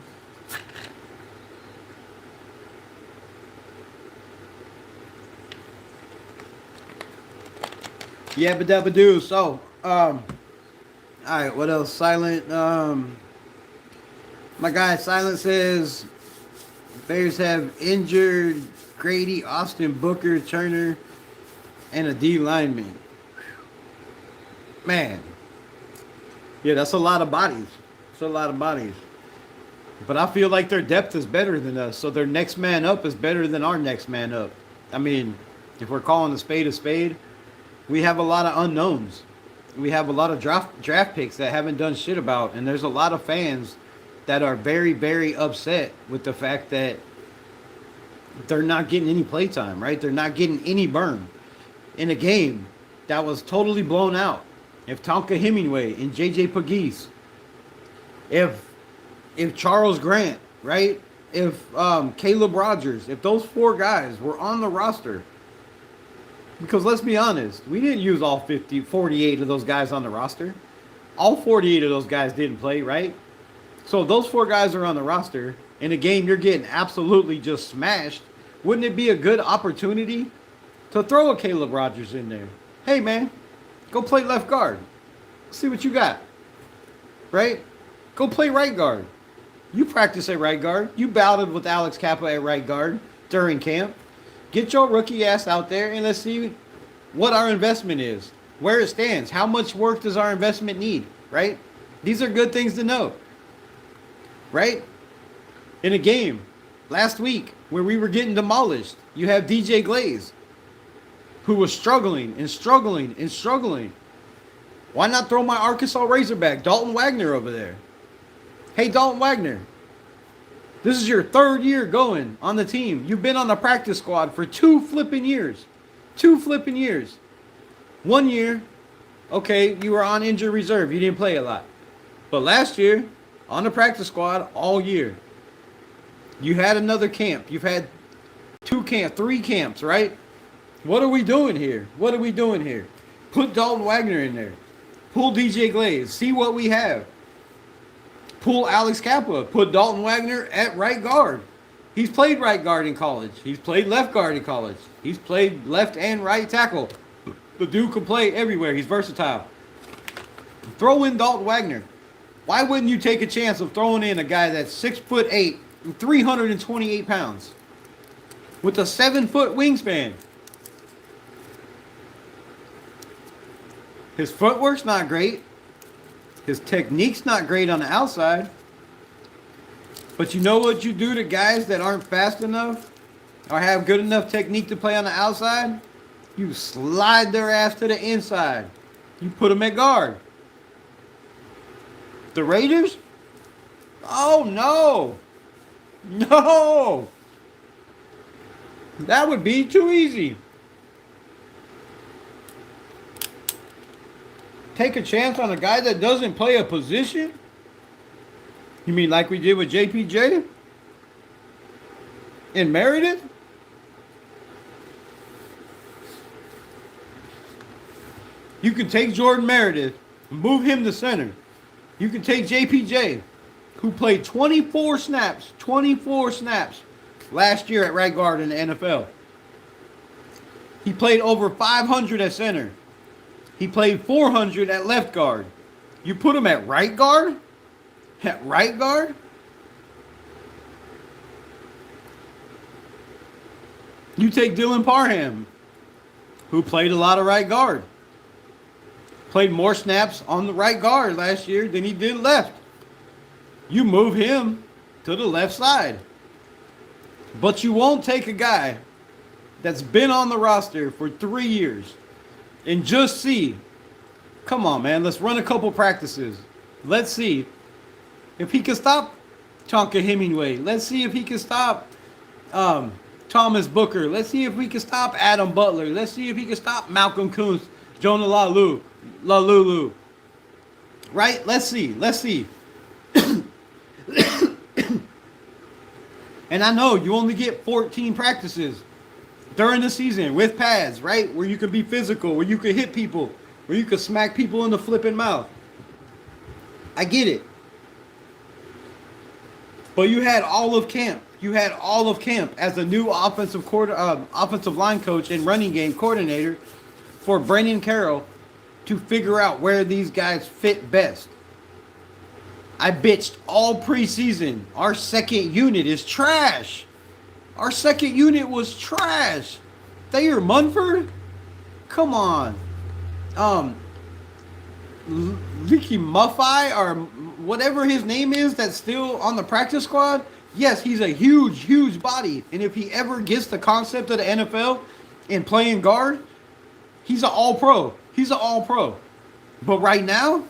Yeah, but dabba do. So, all right, what else? Silent. My guy Silent says Bears have injured Grady, Austin, Booker, Turner, and a D lineman. Man. Yeah, that's a lot of bodies. But I feel like their depth is better than us. So their next man up is better than our next man up. I mean, if we're calling a spade, we have a lot of unknowns. We have a lot of draft picks that haven't done shit about. And there's a lot of fans that are very, very upset with the fact that they're not getting any playtime, right? They're not getting any burn in a game that was totally blown out. If Tonka Hemingway and J.J. Pegues, if Charles Grant, right? If Caleb Rogers, if those 4 guys were on the roster, because let's be honest, we didn't use all 48 of those guys on the roster. All 48 of those guys didn't play, right? So if those 4 guys are on the roster, in a game you're getting absolutely just smashed, wouldn't it be a good opportunity to throw a Caleb Rogers in there? Hey, man, go play left guard. See what you got, right? Go play right guard. You practice at right guard. You battled with Alex Kappa at right guard during camp. Get your rookie ass out there and let's see what our investment is, where it stands. How much work does our investment need, right? These are good things to know, right? In a game last week where we were getting demolished, you have DJ Glaze, who was struggling. Why not throw my Arkansas Razorback, Dalton Wagner, over there? Hey, Dalton Wagner, this is your 3rd year going on the team. You've been on the practice squad for 2 flipping years. 1 year, okay, you were on injured reserve. You didn't play a lot. But last year, on the practice squad all year. You had another camp. You've had 3 camps, right? What are we doing here? Put Dalton Wagner in there. Pull DJ Glaze. See what we have. Pull Alex Kappa. Put Dalton Wagner at right guard. He's played right guard in college. He's played left guard in college. He's played left and right tackle. The dude can play everywhere. He's versatile. Throw in Dalton Wagner. Why wouldn't you take a chance of throwing in a guy that's 6'8" and 328 pounds with a 7-foot wingspan? His footwork's not great. His technique's not great on the outside. But you know what you do to guys that aren't fast enough or have good enough technique to play on the outside? You slide their ass to the inside. You put them at guard. The Raiders? Oh, no. No. That would be too easy. take a chance on a guy that doesn't play a position? You mean like we did with JPJ? And Meredith? You can take Jordan Meredith, move him to center. You can take JPJ, who played 24 snaps last year at right guard in the NFL. He played over 500 at center. He played 400 at left guard. You put him at right guard? At right guard? You take Dylan Parham, who played a lot of right guard. Played more snaps on the right guard last year than he did left. You move him to the left side. But you won't take a guy that's been on the roster for 3 years and just see. Come on, man. Let's run a couple practices. Let's see if he can stop Tonka Hemingway. Let's see if he can stop Thomas Booker. Let's see if we can stop Adam Butler. Let's see if he can stop Malcolm Kuntz, Jonah Lalulu. Right? Let's see. And I know you only get 14 practices during the season with pads, right? Where you can be physical, where you can hit people, where you can smack people in the flipping mouth. I get it. But you had all of camp. You had all of camp as a new offensive line coach and running game coordinator for Brandon Carroll to figure out where these guys fit best. I bitched all preseason. Our second unit is trash. Our second unit was trash. Thayer Munford? Come on. Leaky Muffy or whatever his name is that's still on the practice squad. Yes, he's a huge body. And if he ever gets the concept of the NFL and playing guard, he's an all-pro. But right now,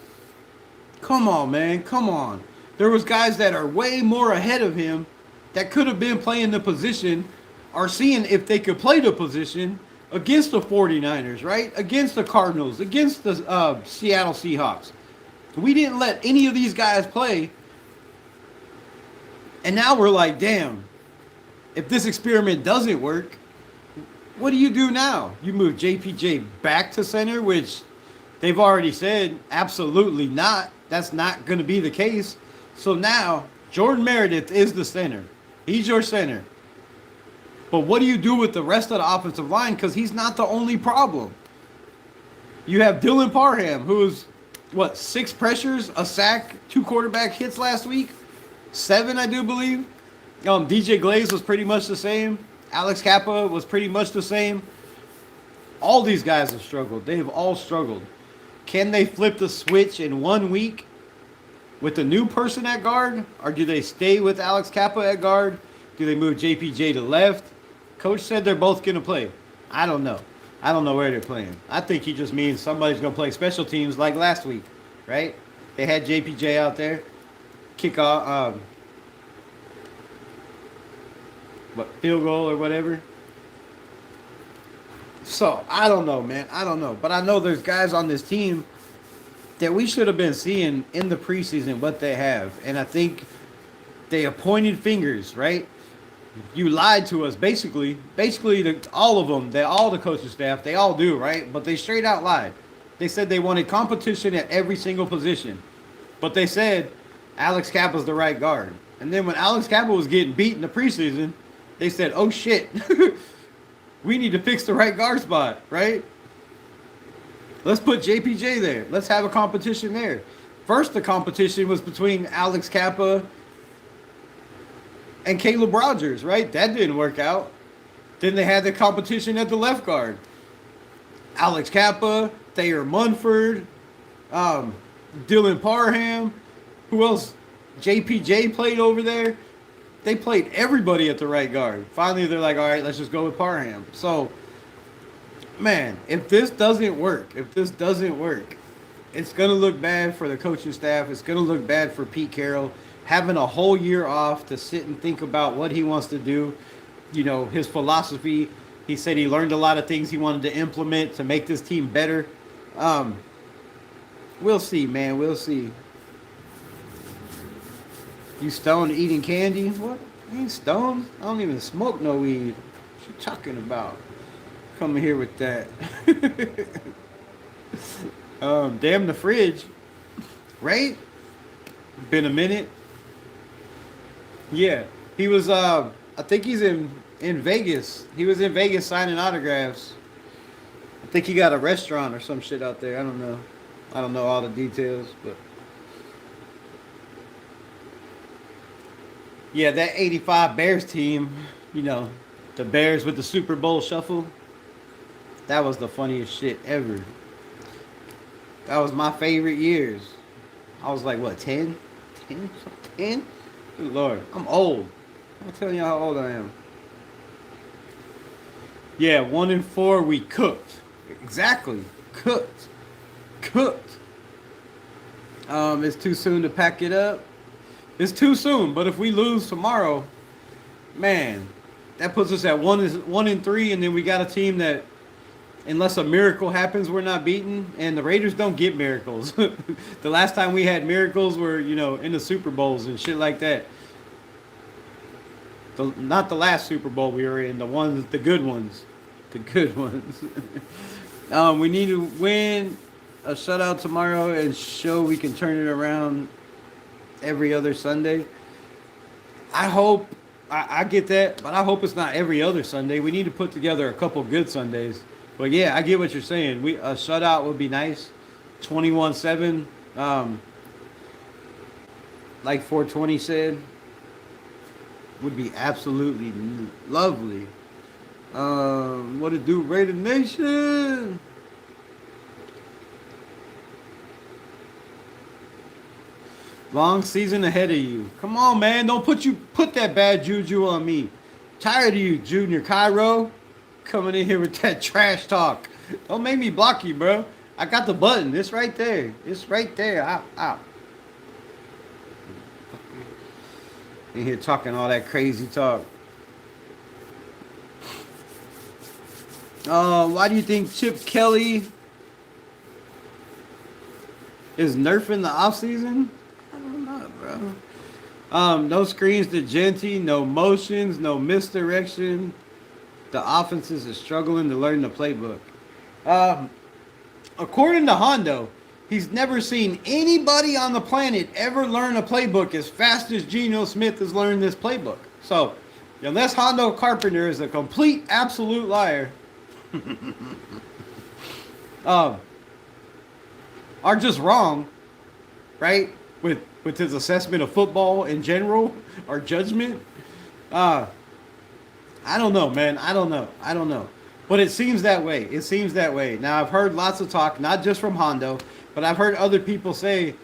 come on, man. Come on. There was guys that are way more ahead of him that could have been playing the position or seeing if they could play the position against the 49ers, right? Against the Cardinals, against the Seattle Seahawks. We didn't let any of these guys play. And now we're like, damn, if this experiment doesn't work, what do you do now? You move JPJ back to center, which they've already said absolutely not. That's not going to be the case. So now Jordan Meredith is the center. He's your center. But what do you do with the rest of the offensive line? Because he's not the only problem. You have Dylan Parham, who's, 6 pressures, a sack, 2 quarterback hits last week? 7, I do believe. DJ Glaze was pretty much the same. Alex Kappa was pretty much the same. All these guys have struggled. They have all struggled. Can they flip the switch in 1 week with a new person at guard? Or do they stay with Alex Kappa at guard? Do they move JPJ to left? Coach said they're both going to play. I don't know. I don't know where they're playing. I think he just means somebody's going to play special teams like last week, right? They had JPJ out there. Kick off, field goal or whatever. So, I don't know, man. I don't know. But I know there's guys on this team that we should have been seeing in the preseason what they have. And I think they have pointed fingers, right? You lied to us, basically. All of them, all the coaching staff, they all do, right? But they straight out lied. They said they wanted competition at every single position. But they said Alex Kappa's the right guard. And then when Alex Kappa was getting beat in the preseason, they said, oh shit, we need to fix the right guard spot, right? Let's put JPJ there. Let's have a competition there. First, the competition was between Alex Kappa and Caleb Rogers, right? That didn't work out. Then they had the competition at the left guard. Alex Kappa, Thayer Munford, Dylan Parham. Who else? JPJ played over there. They played everybody at the right guard. Finally, they're like, all right, let's just go with Parham. So, man, if this doesn't work, it's going to look bad for the coaching staff. It's going to look bad for Pete Carroll. Having a whole year off to sit and think about what he wants to do, his philosophy. He said he learned a lot of things he wanted to implement to make this team better. We'll see, man. We'll see. You stoned eating candy? What? I ain't stoned. I don't even smoke no weed. What you talking about? Coming here with that. Damn the fridge. Right? Been a minute. Yeah. He was I think he's in Vegas. He was in Vegas signing autographs. I think he got a restaurant or some shit out there. I don't know. I don't know all the details, but yeah, that 85 Bears team, you know, the Bears with the Super Bowl shuffle, that was the funniest shit ever. That was my favorite years. I was like, what, 10? 10? 10? Good Lord, I'm old. I'm telling you how old I am. Yeah, 1-4, we cooked. Exactly. Cooked. It's too soon to pack it up. It's too soon, but if we lose tomorrow, man, that puts us at 1-3, and then we got a team that, unless a miracle happens, we're not beaten. And the Raiders don't get miracles. The last time we had miracles were, you know, in the Super Bowls and shit like that. Not the last Super Bowl we were in, the good ones. The good ones. We need to win a shutout tomorrow and show we can turn it around every other Sunday. I hope, I get that, but I hope it's not every other Sunday. We need to put together a couple good Sundays. But yeah, I get what you're saying. A shutout would be nice. 21-7, like 420 said, would be absolutely lovely. What it do, Raider Nation? Long season ahead of you. Come on, man. Don't put that bad juju on me. Tired of you, Junior Cairo. Coming in here with that trash talk. Don't make me block you, bro. I got the button. It's right there. It's right there. Out. In here talking all that crazy talk. Why do you think Chip Kelly is nerfing the offseason? I don't know, bro. No screens to Genty, no motions, no misdirection. The offenses is struggling to learn the playbook. According to Hondo, he's never seen anybody on the planet ever learn a playbook as fast as Geno Smith has learned this playbook. So, unless Hondo Carpenter is a complete, absolute liar, are just wrong, right? With his assessment of football in general, or judgment. I don't know, man. I don't know. But it seems that way. Now, I've heard lots of talk, not just from Hondo, but I've heard other people say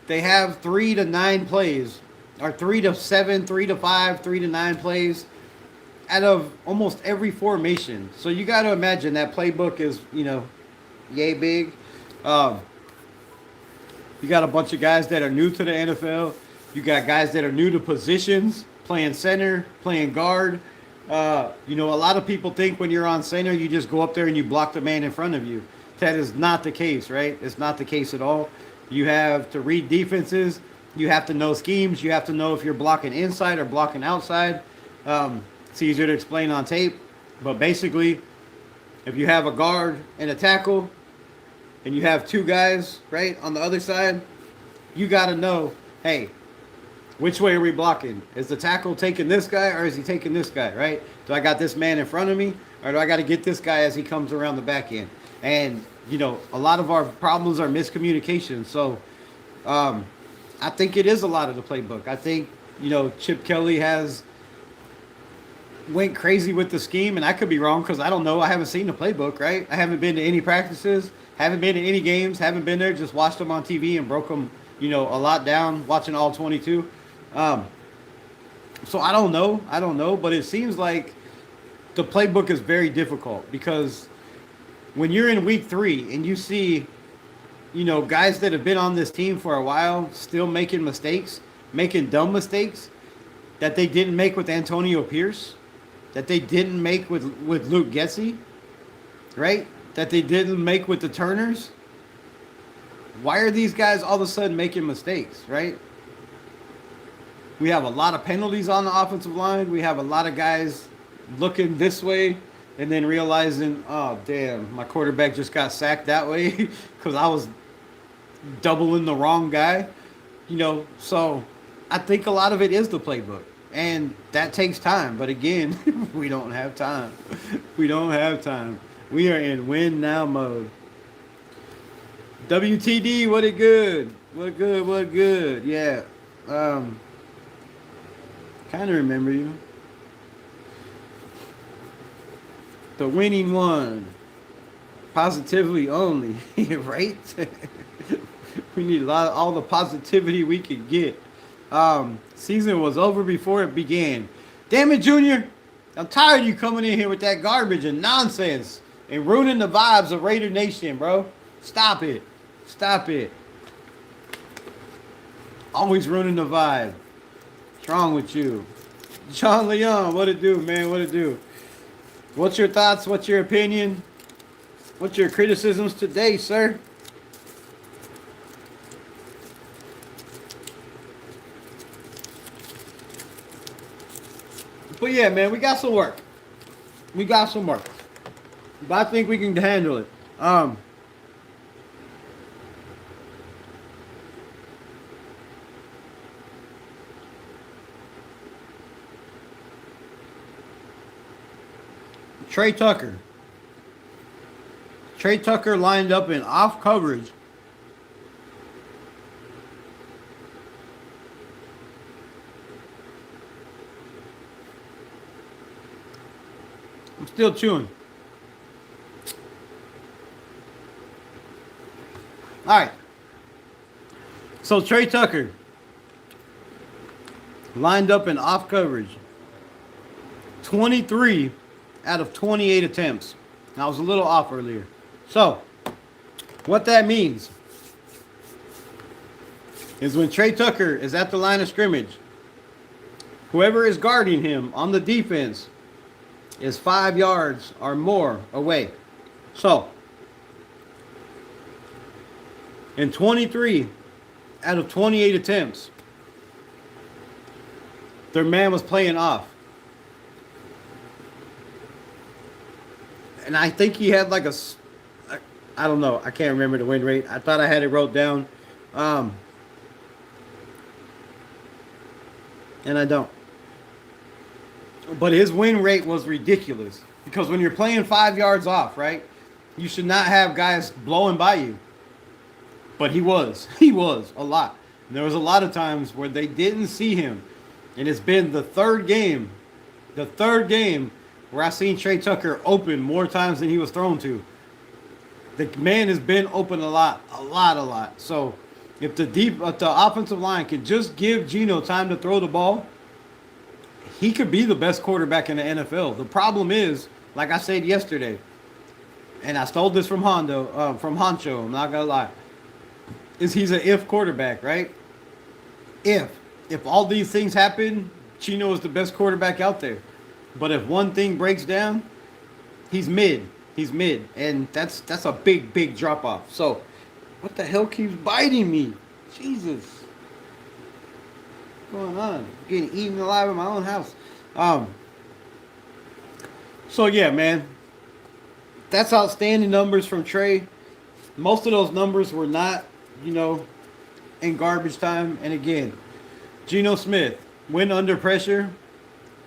they have 3 to 9 plays, or 3 to 7, 3 to 5, 3 to 9 plays out of almost every formation. So you got to imagine that playbook is, you know, yay big. You got a bunch of guys that are new to the NFL. You got guys that are new to positions, playing center, playing guard. You know, a lot of people think when you're on center, you just go up there and you block the man in front of you. That is not the case, right? It's not the case at all. You have to read defenses. You have to know schemes. You have to know if you're blocking inside or blocking outside. It's easier to explain on tape. But basically, if you have a guard and a tackle, and you have 2 guys, right, on the other side, you got to know, hey, which way are we blocking? Is the tackle taking this guy or is he taking this guy, right? Do I got this man in front of me or do I got to get this guy as he comes around the back end? And, you know, a lot of our problems are miscommunication. So I think it is a lot of the playbook. I think, you know, Chip Kelly went crazy with the scheme, and I could be wrong because I don't know. I haven't seen the playbook, right? I haven't been to any practices, haven't been to any games, haven't been there, just watched them on TV and broke them, you know, a lot down, watching all 22. So I don't know, but it seems like the playbook is very difficult because when you're in week 3 and you see, you know, guys that have been on this team for a while still making mistakes, making dumb mistakes that they didn't make with Antonio Pierce, that they didn't make with Luke Getsy, right? That they didn't make with the Turners. why are these guys all of a sudden making mistakes, right? We have a lot of penalties on the offensive line. We have a lot of guys looking this way and then realizing, oh, damn, my quarterback just got sacked that way because I was doubling the wrong guy. So I think a lot of it is the playbook. And that takes time. But again, we don't have time. We don't have time. We are in win now mode. WTD, what it good? What good, what good? Yeah. Kind of remember you. The winning one. Positively only, right? We need all the positivity we could get. Season was over before it began. Damn it, Junior. I'm tired of you coming in here with that garbage and nonsense and ruining the vibes of Raider Nation, bro. Stop it. Stop it. Always ruining the vibe. What's wrong with you? John Leon, what it do, man? What it do? What's your thoughts? What's your opinion? What's your criticisms today, sir? But yeah, man, we got some work. We got some work. But I think we can handle it. Trey Tucker. Trey Tucker lined up in off coverage. I'm still chewing. All right. So Trey Tucker lined up in off coverage. 23 out of 28 attempts. I was a little off earlier. So, what that means is when Trey Tucker is at the line of scrimmage, whoever is guarding him on the defense is 5 yards or more away. So, in 23 out of 28 attempts, their man was playing off. And I think he had like I don't know. I can't remember the win rate. I thought I had it wrote down. And I don't. But his win rate was ridiculous. Because when you're playing 5 yards off, right? You should not have guys blowing by you. But he was. He was a lot. And there was a lot of times where they didn't see him. And it's been the third game where I seen Trey Tucker open more times than he was thrown to. The man has been open a lot. So if the offensive line could just give Geno time to throw the ball, he could be the best quarterback in the NFL. The problem is, like I said yesterday, and I stole this from Honcho, I'm not gonna lie, is he's an if quarterback, right? If all these things happen, Geno is the best quarterback out there. But if one thing breaks down, he's mid. And that's a big drop off. So, what the hell keeps biting me? Jesus. What's going on? I'm getting eaten alive in my own house. So yeah, man. That's outstanding numbers from Trey. Most of those numbers were not, in garbage time. And again, Geno Smith, when under pressure,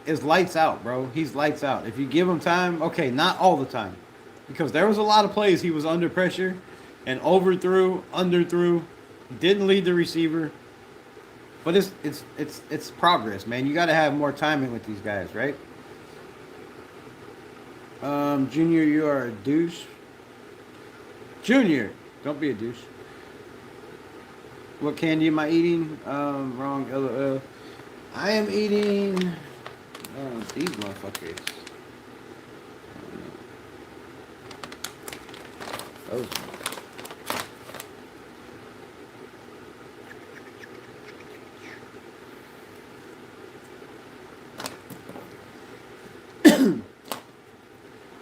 is lights out, bro. He's lights out. If you give him time, okay, not all the time. Because there was a lot of plays he was under pressure and overthrew, underthrew, didn't lead the receiver. But it's progress, man. You got to have more timing with these guys, right? Junior, you are a douche. Junior, don't be a douche. What candy am I eating? Wrong. LOL. I am eating these motherfuckers. Oh.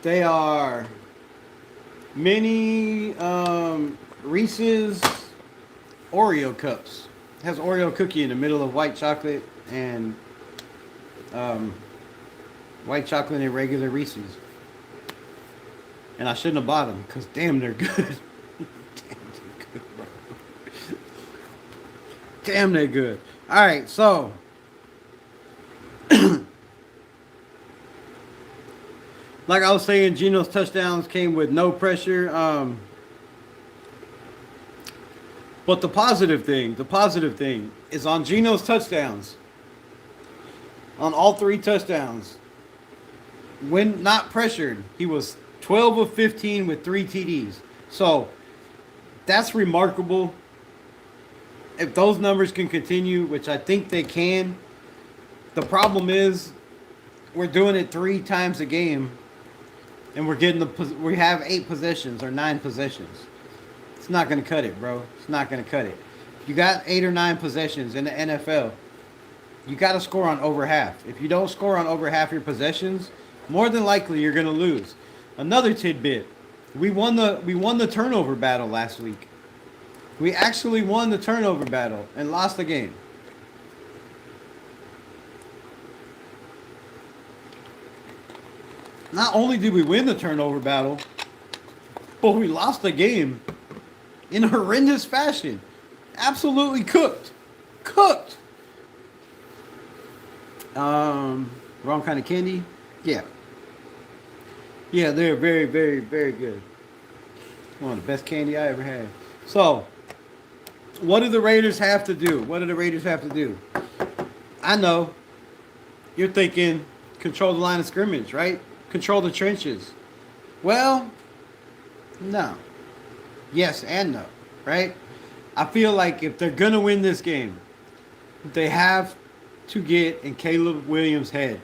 They are mini Reese's Oreo cups. It has Oreo cookie in the middle of white chocolate and white chocolate and regular Reese's. And I shouldn't have bought them because damn, they're good. Damn, they're good, bro. Damn, they're good. All right, so like I was saying, Geno's touchdowns came with no pressure. But the positive thing is on Geno's touchdowns. On all 3 touchdowns, when not pressured, he was 12 of 15 with 3 TDs. So that's remarkable. If those numbers can continue, which I think they can, the problem is we're doing it 3 times a game, and we have 8 possessions or 9 possessions. It's not going to cut it, bro. It's not going to cut it. You got 8 or 9 possessions in the NFL. You got to score on over half. If you don't score on over half your possessions, more than likely you're going to lose. Another tidbit: we won the turnover battle last week. We actually won the turnover battle and lost the game. Not only did we win the turnover battle, but we lost the game in horrendous fashion. Absolutely cooked. Cooked. Wrong kind of candy? Yeah. Yeah, they're very, very, very good. One of the best candy I ever had. So, what do the Raiders have to do? What do the Raiders have to do? I know. You're thinking, control the line of scrimmage, right? Control the trenches. Well, no. Yes and no, right? I feel like if they're going to win this game, they have to get in Caleb Williams' head.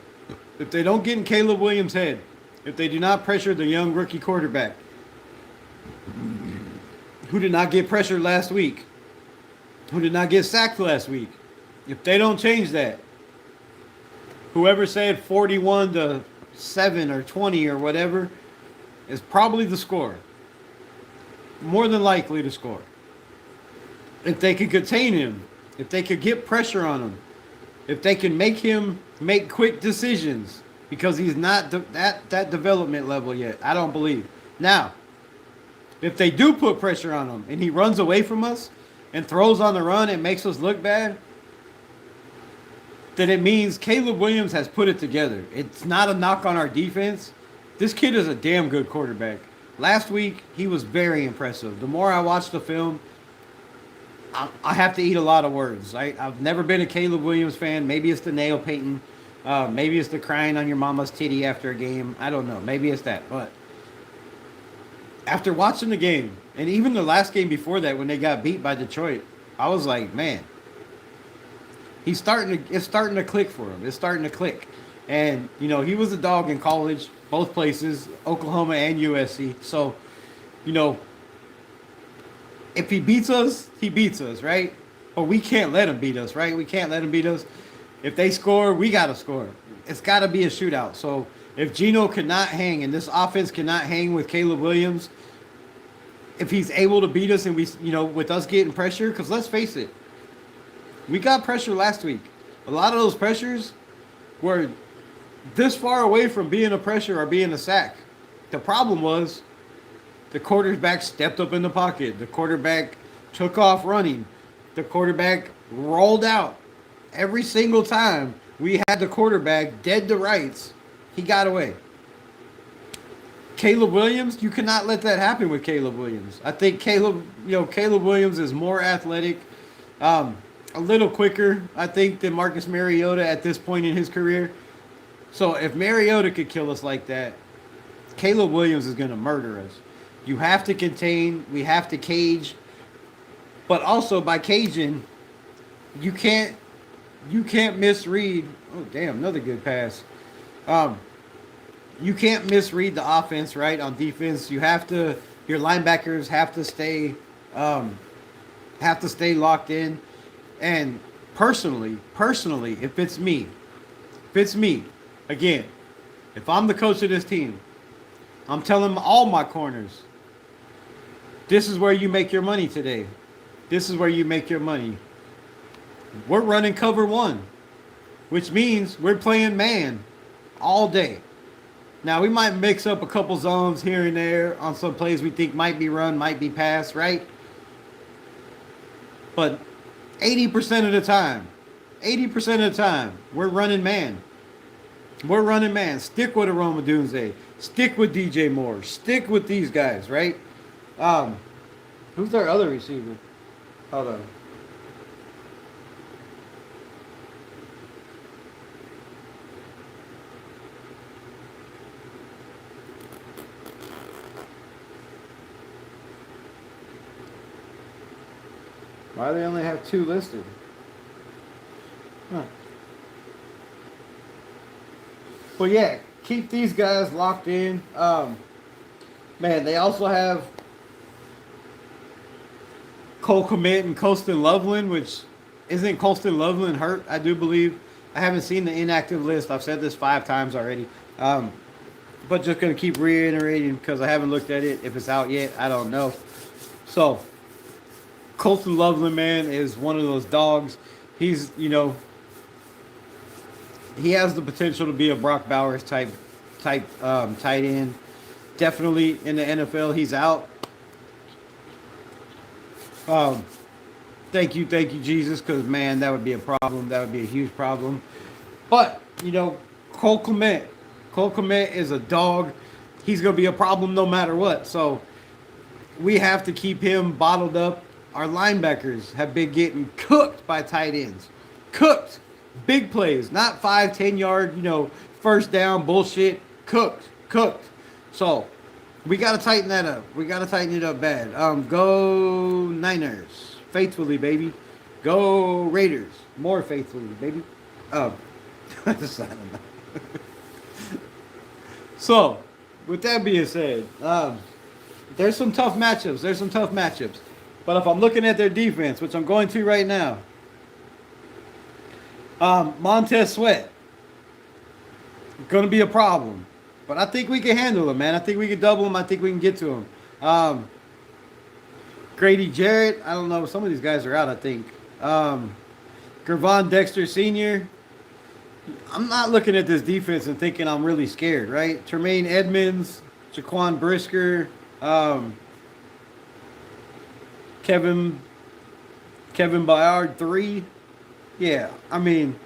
If they don't get in Caleb Williams' head, if they do not pressure the young rookie quarterback, who did not get pressured last week, who did not get sacked last week, if they don't change that, whoever said 41-7 or 20 or whatever is probably the score. More than likely to score. If they could contain him, if they could get pressure on him, if they can make him make quick decisions, because he's not at that development level yet, I don't believe. Now, if they do put pressure on him and he runs away from us and throws on the run and makes us look bad, then it means Caleb Williams has put it together. It's not a knock on our defense. This kid is a damn good quarterback. Last week, he was very impressive. The more I watch the film, I have to eat a lot of words. I've never been a Caleb Williams fan. Maybe it's the nail painting. Maybe it's the crying on your mama's titty after a game. I don't know. Maybe it's that. But after watching the game, and even the last game before that when they got beat by Detroit, I was like, man, it's starting to click for him. It's starting to click. And, you know, he was a dog in college, both places, Oklahoma and USC. So, you know, if he beats us, he beats us, right? But we can't let him beat us, right? We can't let him beat us. If they score, we got to score. It's got to be a shootout. So if Geno cannot hang and this offense cannot hang with Caleb Williams, if he's able to beat us and we, you know, with us getting pressure, because let's face it, we got pressure last week. A lot of those pressures were this far away from being a pressure or being a sack. The problem was the quarterback stepped up in the pocket. The quarterback took off running. The quarterback rolled out. Every single time we had the quarterback dead to rights, he got away. Caleb Williams, you cannot let that happen with Caleb Williams. I think Caleb Williams is more athletic, a little quicker, I think, than Marcus Mariota at this point in his career. So if Mariota could kill us like that, Caleb Williams is going to murder us. You have to contain. We have to cage. But also by caging, you can't misread. Oh, damn, another good pass. You can't misread the offense, right? On defense, your linebackers have to stay locked in. And personally, if it's me, again, if I'm the coach of this team, I'm telling all my corners, this is where you make your money today. This is where you make your money. We're running cover one, which means we're playing man all day. Now, we might mix up a couple zones here and there on some plays we think might be run, might be pass, right? But 80% of the time, 80% of the time, we're running man. We're running man. Stick with Aroma Dunze. Stick with DJ Moore. Stick with these guys, right? Who's their other receiver? Hold on. Why do they only have 2 listed? Huh. But yeah, keep these guys locked in. Man, they also have Cole Kmet and Colston Loveland, which isn't Colston Loveland hurt, I do believe. I haven't seen the inactive list. I've said this 5 times already. But just going to keep reiterating because I haven't looked at it. If it's out yet, I don't know. So, Colston Loveland, man, is one of those dogs. He's, you know, he has the potential to be a Brock Bowers type tight end. Definitely in the NFL, he's out. Thank you, Jesus, because, man, that would be a problem. That would be a huge problem. But, you know, Cole Kmet is a dog. He's going to be a problem no matter what. So we have to keep him bottled up. Our linebackers have been getting cooked by tight ends. Cooked. Big plays. Not 5-10 yard, you know, first down bullshit. Cooked. So we got to tighten that up. We got to tighten it up bad. Go Niners. Faithfully, baby. Go Raiders. More faithfully, baby. Just, I don't know. So, with that being said, there's some tough matchups. But if I'm looking at their defense, which I'm going to right now, Montez Sweat, going to be a problem. But I think we can handle him, man. I think we can double him. I think we can get to him. Grady Jarrett, I don't know. Some of these guys are out, I think. Gervon Dexter Sr., I'm not looking at this defense and thinking I'm really scared, right? Tremaine Edmonds, Jaquan Brisker, Kevin Byard 3. Yeah, I mean,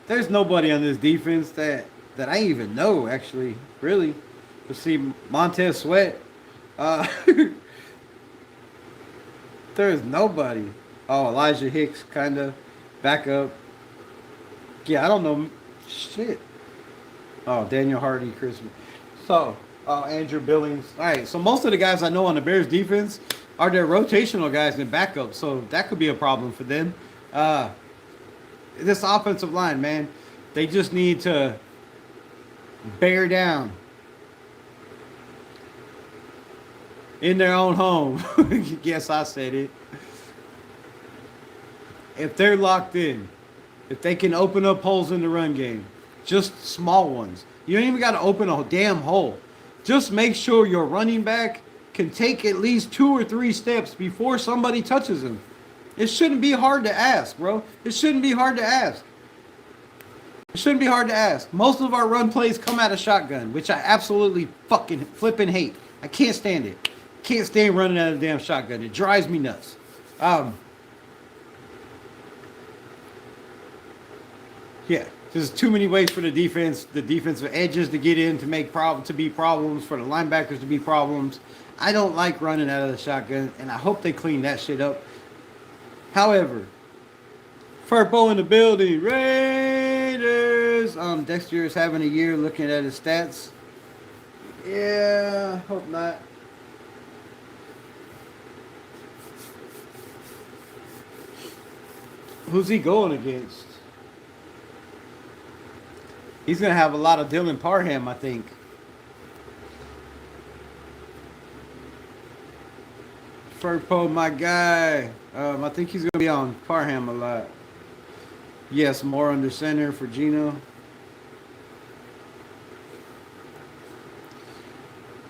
there's nobody on this defense that I even know, actually, really. Let's see, Montez Sweat. There's nobody. Oh, Elijah Hicks, kind of. Backup. Yeah, I don't know. Shit. Oh, Daniel Hardy, Chris. So, Andrew Billings. All right, so most of the guys I know on the Bears defense are their rotational guys and backups, so that could be a problem for them. This offensive line, man, they just need to bear down in their own home. Yes, I said it. If they're locked in, if they can open up holes in the run game, just small ones. You don't even got to open a damn hole. Just make sure your running back can take at least 2 or 3 steps before somebody touches him. It shouldn't be hard to ask, bro. It shouldn't be hard to ask. Most of our run plays come out of shotgun, which I absolutely fucking flipping hate. I can't stand it. Can't stand running out of a damn shotgun. It drives me nuts. Yeah, there's too many ways for the defensive edges to get in, to be problems, for the linebackers to be problems. I don't like running out of the shotgun, and I hope they clean that shit up. However, Furpo in the building, Raiders. Dexter is having a year looking at his stats. Yeah, hope not. Who's he going against? He's going to have a lot of Dylan Parham, I think. Furpo, my guy. I think he's going to be on Parham a lot. Yes, more under center for Gino.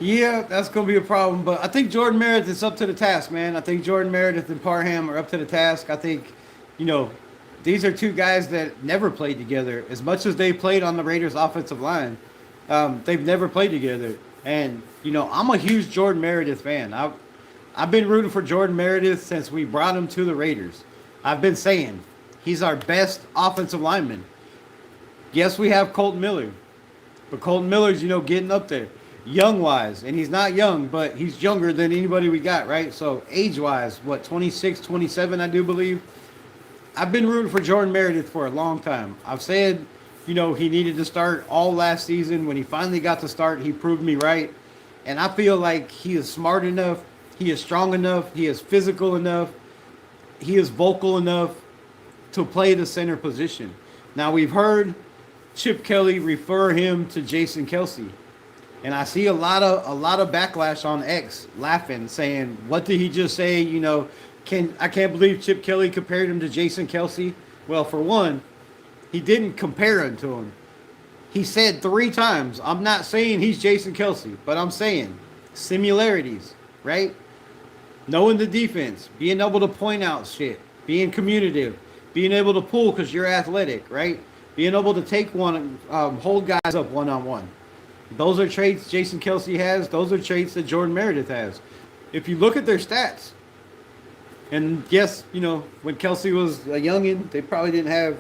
Yeah, that's going to be a problem. But I think Jordan Meredith is up to the task, man. I think Jordan Meredith and Parham are up to the task. I think, you know, these are two guys that never played together. As much as they played on the Raiders' offensive line, they've never played together. And, you know, I'm a huge Jordan Meredith fan. I've been rooting for Jordan Meredith since we brought him to the Raiders. I've been saying he's our best offensive lineman. Yes, we have Colton Miller. But Colton Miller's, you know, getting up there, young-wise. And he's not young, but he's younger than anybody we got, right? So age-wise, what, 26, 27, I do believe. I've been rooting for Jordan Meredith for a long time. I've said, you know, he needed to start all last season. When he finally got to start, he proved me right. And I feel like he is smart enough, he is strong enough, he is physical enough, he is vocal enough to play the center position. Now, we've heard Chip Kelly refer him to Jason Kelsey. And I see a lot of backlash on X laughing, saying, what did he just say? You know, I can't believe Chip Kelly compared him to Jason Kelsey. Well, for one, he didn't compare him to him. He said 3 times, I'm not saying he's Jason Kelsey, but I'm saying similarities, right? Knowing the defense, being able to point out shit, being communicative, being able to pull because you're athletic, right? Being able to take one, hold guys up one-on-one. Those are traits Jason Kelsey has. Those are traits that Jordan Meredith has. If you look at their stats, and yes, you know, when Kelsey was a youngin, they probably didn't have,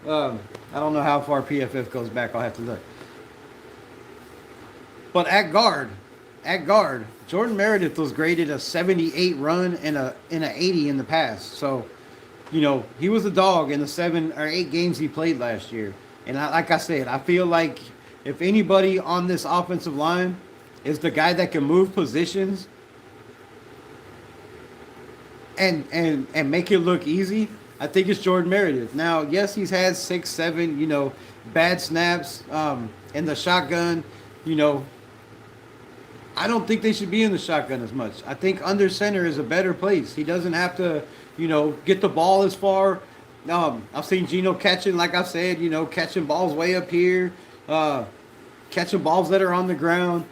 I don't know how far PFF goes back. I'll have to look. But at guard, Jordan Meredith was graded a 78 run and an 80 in the past. So, you know, he was a dog in the 7 or 8 games he played last year. And like I said, I feel like if anybody on this offensive line is the guy that can move positions and make it look easy, I think it's Jordan Meredith. Now, yes, he's had 6, 7, you know, bad snaps in the shotgun. You know, I don't think they should be in the shotgun as much. I think under center is a better place. He doesn't have to, you know, get the ball as far. I've seen Geno catching, like I said, you know, catching balls way up here, catching balls that are on the ground.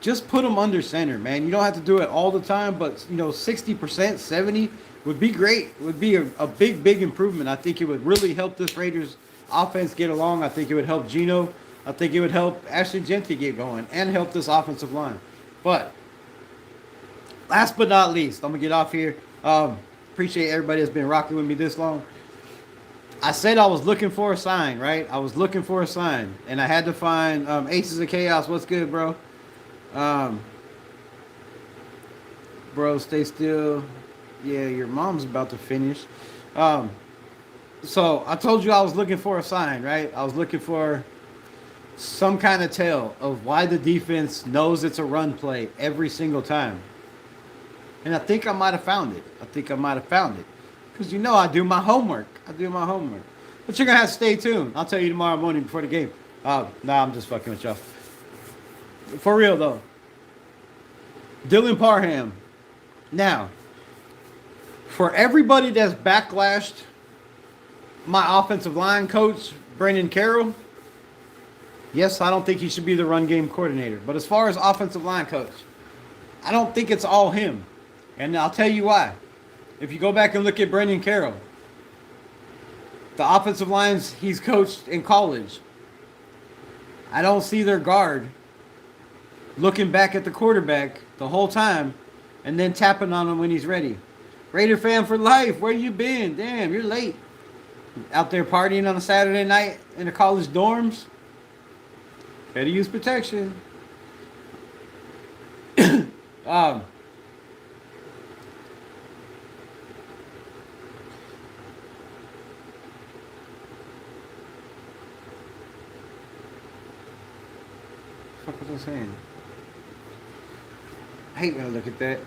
Just put them under center, man. You don't have to do it all the time, but, you know, 60%, 70% would be great. It would be a big, big improvement. I think it would really help this Raiders offense get along. I think it would help Geno. I think it would help Ashley Genty get going and help this offensive line. But last but not least, I'm going to get off here. Appreciate everybody that's been rocking with me this long. I said I was looking for a sign, right? I was looking for a sign. And I had to find Aces of Chaos. What's good, bro? Bro, stay still. Yeah, your mom's about to finish. So I told you I was looking for a sign, right? I was looking for some kind of tell of why the defense knows it's a run play every single time. And I think I might have found it. Because, you know, I do my homework. But you're going to have to stay tuned. I'll tell you tomorrow morning before the game. Nah, I'm just fucking with y'all. For real, though. Dylan Parham. Now, for everybody that's backlashed my offensive line coach, Brendan Carroll, yes, I don't think he should be the run game coordinator. But as far as offensive line coach, I don't think it's all him. And I'll tell you why. If you go back and look at Brendan Carroll, the offensive lines he's coached in college, I don't see their guard looking back at the quarterback the whole time and then tapping on him when he's ready. Raider fan for life, where you been? Damn, you're late. Out there partying on a Saturday night in the college dorms? Better use protection. What was I saying? I hate when I look at that.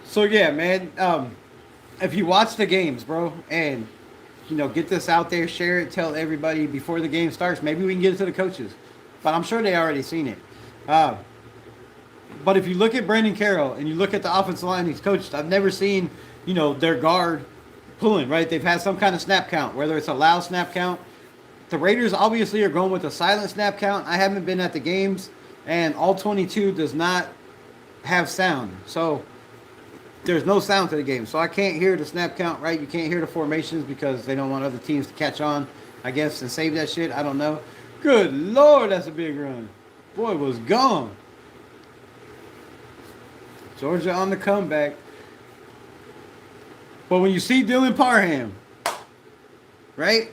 So yeah, man. If you watch the games, bro, and you know, get this out there, share it, tell everybody before the game starts. Maybe we can get it to the coaches, but I'm sure they already seen it. But if you look at Brandon Carroll and you look at the offensive line he's coached, I've never seen, you know, their guard pulling, right? They've had some kind of snap count, whether it's a loud snap count. The Raiders obviously are going with a silent snap count. I haven't been at the games, and all 22 does not have sound. So there's no sound to the game. So I can't hear the snap count, right? You can't hear the formations because they don't want other teams to catch on, I guess, and save that shit. I don't know. Good Lord, that's a big run. Boy was gone. Georgia on the comeback. But when you see Dylan Parham, right?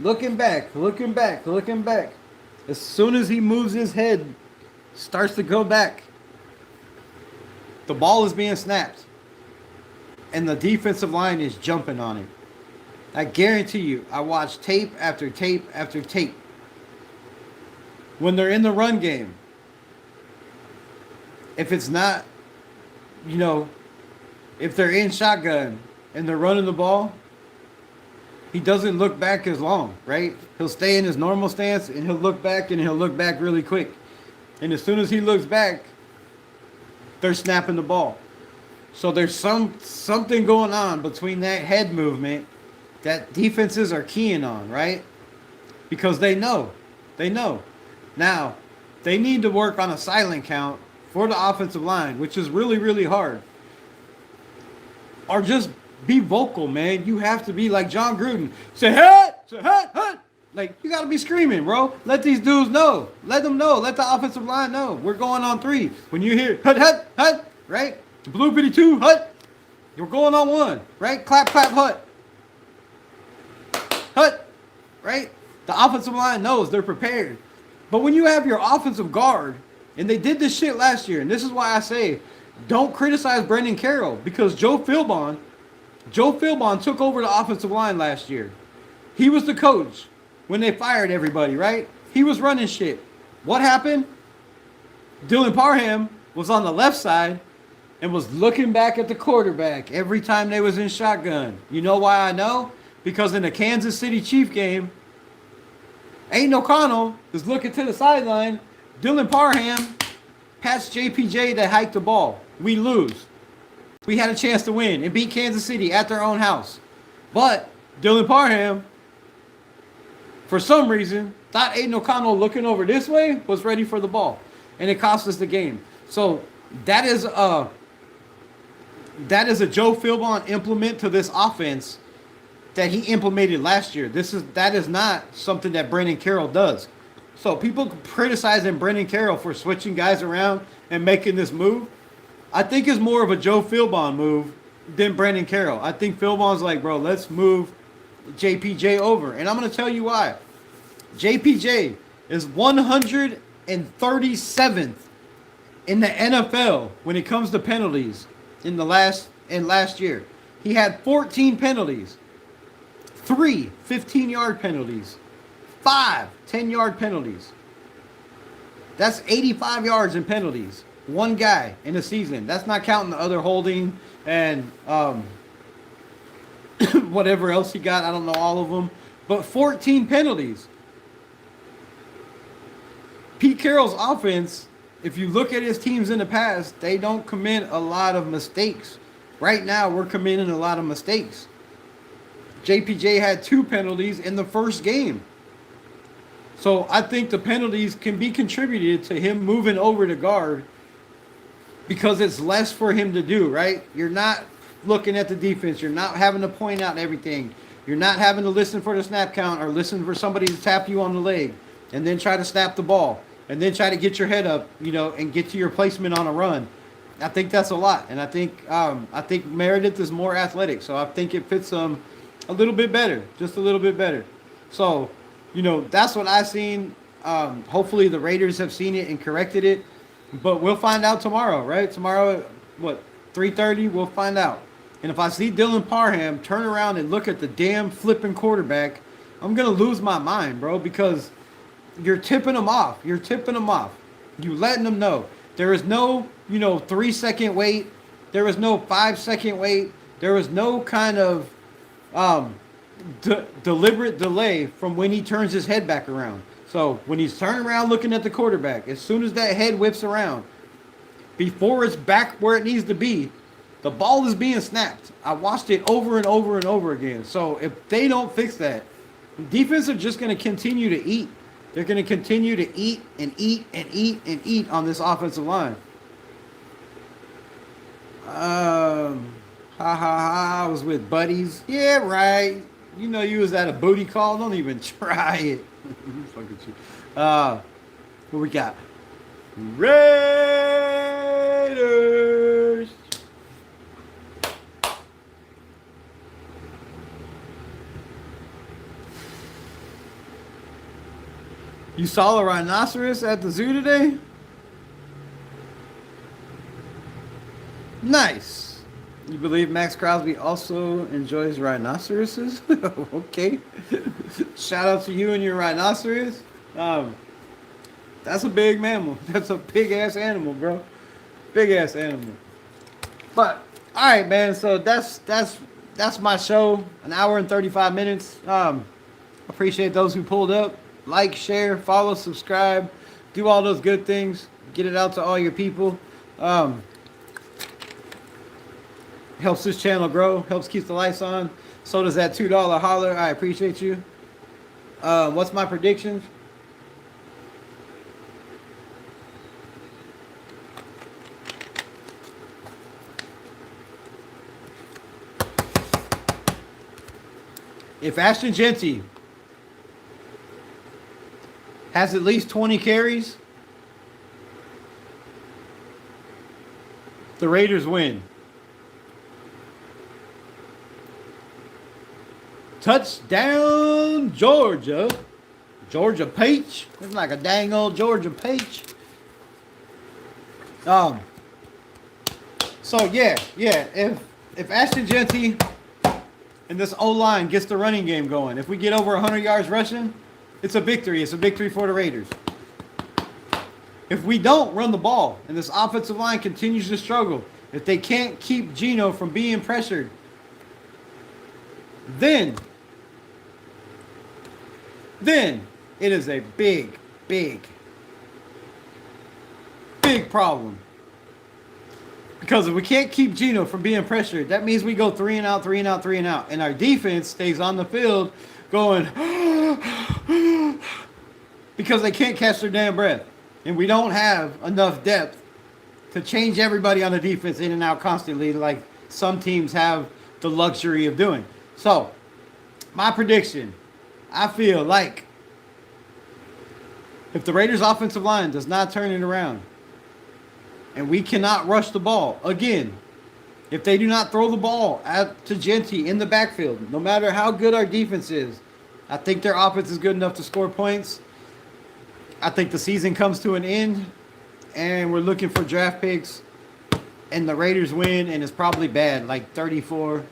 Looking back. As soon as he moves his head, starts to go back, the ball is being snapped. And the defensive line is jumping on it. I guarantee you, I watched tape after tape after tape. When they're in the run game, if it's not, if they're in shotgun and they're running the ball, he doesn't look back as long, right? He'll stay in his normal stance and he'll look back and he'll look back really quick. And as soon as he looks back, they're snapping the ball. So there's something going on between that head movement that defenses are keying on, right? Because they know. Now, they need to work on a silent count for the offensive line, which is really, really hard. Or just be vocal, man. You have to be like John Gruden. Say, hey. Like, you got to be screaming, bro. Let these dudes know. Let them know. Let the offensive line know. We're going on 3. When you hear, hut, right? Blue Bitty 2, hut. You're going on 1, right? Clap, hut. Hut, right? The offensive line knows they're prepared. But when you have your offensive guard, and they did this shit last year, and this is why I say, don't criticize Brendan Carroll, because Joe Philbon took over the offensive line last year. He was the coach when they fired everybody, right? He was running shit. What happened? Dylan Parham was on the left side and was looking back at the quarterback every time they was in shotgun. You know why I know? Because in the Kansas City Chief game, Aiden O'Connell is looking to the sideline. Dylan Parham passed JPJ to hike the ball. We lose. We had a chance to win and beat Kansas City at their own house. But Dylan Parham, for some reason, thought Aiden O'Connell looking over this way was ready for the ball. And it cost us the game. So that is a Joe Philbon implement to this offense that he implemented last year. That is not something that Brendan Carroll does. So people criticizing Brendan Carroll for switching guys around and making this move, I think is more of a Joe Philbon move than Brendan Carroll. I think Philbon's like, bro, let's move JPJ over. And I'm going to tell you why. JPJ is 137th in the NFL when it comes to penalties last year. He had 14 penalties. 3 15-yard penalties. 5 10-yard penalties. That's 85 yards in penalties. One guy in a season. That's not counting the other holding and whatever else he got. I don't know all of them. But 14 penalties. Pete Carroll's offense, if you look at his teams in the past, they don't commit a lot of mistakes. Right now, we're committing a lot of mistakes. JPJ had 2 penalties in the first game. So I think the penalties can be contributed to him moving over to guard because it's less for him to do, right? You're not looking at the defense. You're not having to point out everything. You're not having to listen for the snap count or listen for somebody to tap you on the leg and then try to snap the ball and then try to get your head up, and get to your placement on a run. I think that's a lot. And I think Meredith is more athletic. So I think it fits him a little bit better, just a little bit better. So, that's what I've seen. Hopefully the Raiders have seen it and corrected it. But we'll find out tomorrow, right? Tomorrow, 3:30, we'll find out. And if I see Dylan Parham turn around and look at the damn flipping quarterback, I'm going to lose my mind, bro, because you're tipping them off. You're letting them know. There is no, 3-second wait. There is no 5-second wait. There is no kind of deliberate delay from when he turns his head back around. So when he's turning around looking at the quarterback, as soon as that head whips around, before it's back where it needs to be, the ball is being snapped. I watched it over and over and over again. So if they don't fix that, defense are just going to continue to eat. They're going to continue to eat and eat and eat and eat on this offensive line. I was with buddies. Yeah, right. You know you was at a booty call. Don't even try it. Fucking shit. What we got? Raiders. You saw a rhinoceros at the zoo today? Nice. You believe Max Crosby also enjoys rhinoceroses? Okay. Shout out to you and your rhinoceros. That's a big mammal. That's a big ass animal, bro. Big ass animal. But all right, man. So that's my show. An hour and 35 minutes. Appreciate those who pulled up. Like, share, follow, subscribe, do all those good things. Get it out to all your people. Helps this channel grow. Helps keep the lights on. So does that $2 holler. I appreciate you. What's my predictions? If Ashton Genty has at least 20 carries, the Raiders win. Touchdown, Georgia. Georgia Peach. It's like a dang old Georgia Peach. So yeah. If Ashton Genty and this O-line gets the running game going, if we get over 100 yards rushing, it's a victory. It's a victory for the Raiders. If we don't run the ball and this offensive line continues to struggle, if they can't keep Geno from being pressured, then it is a big problem. Because if we can't keep Geno from being pressured, that means we go 3 and out, 3 and out, 3 and out. And our defense stays on the field going because they can't catch their damn breath. And we don't have enough depth to change everybody on the defense in and out constantly like some teams have the luxury of doing. So, my prediction, I feel like if the Raiders' offensive line does not turn it around and we cannot rush the ball, again, if they do not throw the ball to Genty in the backfield, no matter how good our defense is, I think their offense is good enough to score points. I think the season comes to an end and we're looking for draft picks and the Raiders win and it's probably bad, like 34-17,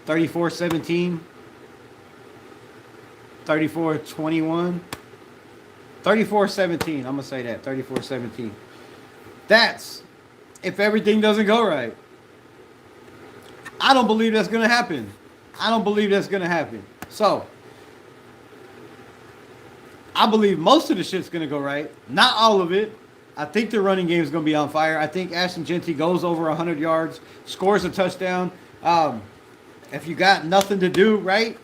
34-21, 34-17. I'm going to say that, 34-17. That's if everything doesn't go right. I don't believe that's going to happen. So, I believe most of the shit's going to go right. Not all of it. I think the running game is going to be on fire. I think Ashton Genty goes over 100 yards, scores a touchdown. If you got nothing to do, right,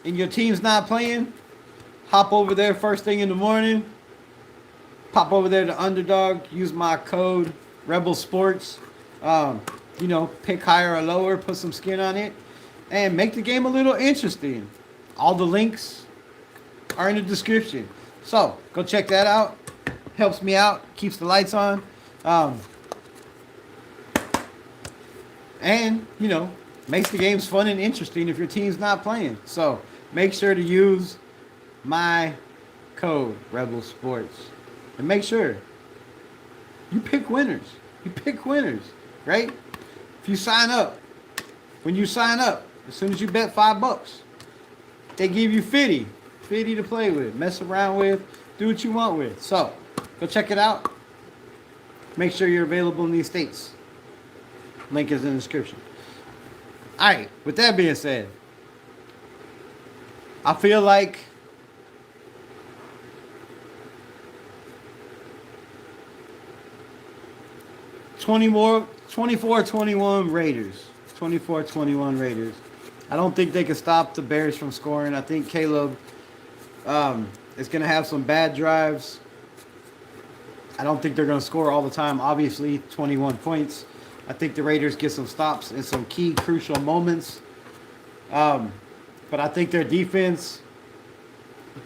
and your team's not playing, hop over there first thing in the morning. Pop over there to Underdog. Use my code Rebel Sports. Pick higher or lower. Put some skin on it, and make the game a little interesting. All the links are in the description. So go check that out. Helps me out. Keeps the lights on. And makes the games fun and interesting if your team's not playing. So make sure to use my code Rebel Sports. And make sure you pick winners. Right? If you sign up, as soon as you bet $5, they give you 50 to play with, mess around with, do what you want with. So go check it out. Make sure you're available in these states. Link is in the description. All right, with that being said, I feel like '24-21 Raiders. 24-21 Raiders. I don't think they can stop the Bears from scoring. I think Caleb is is going to have some bad drives. I don't think they're going to score all the time. Obviously, 21 points. I think the Raiders get some stops in some key crucial moments. But I think their defense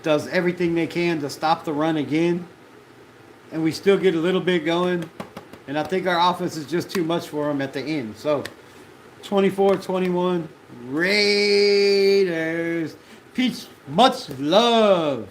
does everything they can to stop the run again. And we still get a little bit going. And I think our offense is just too much for them at the end. So, 24-21, Raiders. Peach, much love.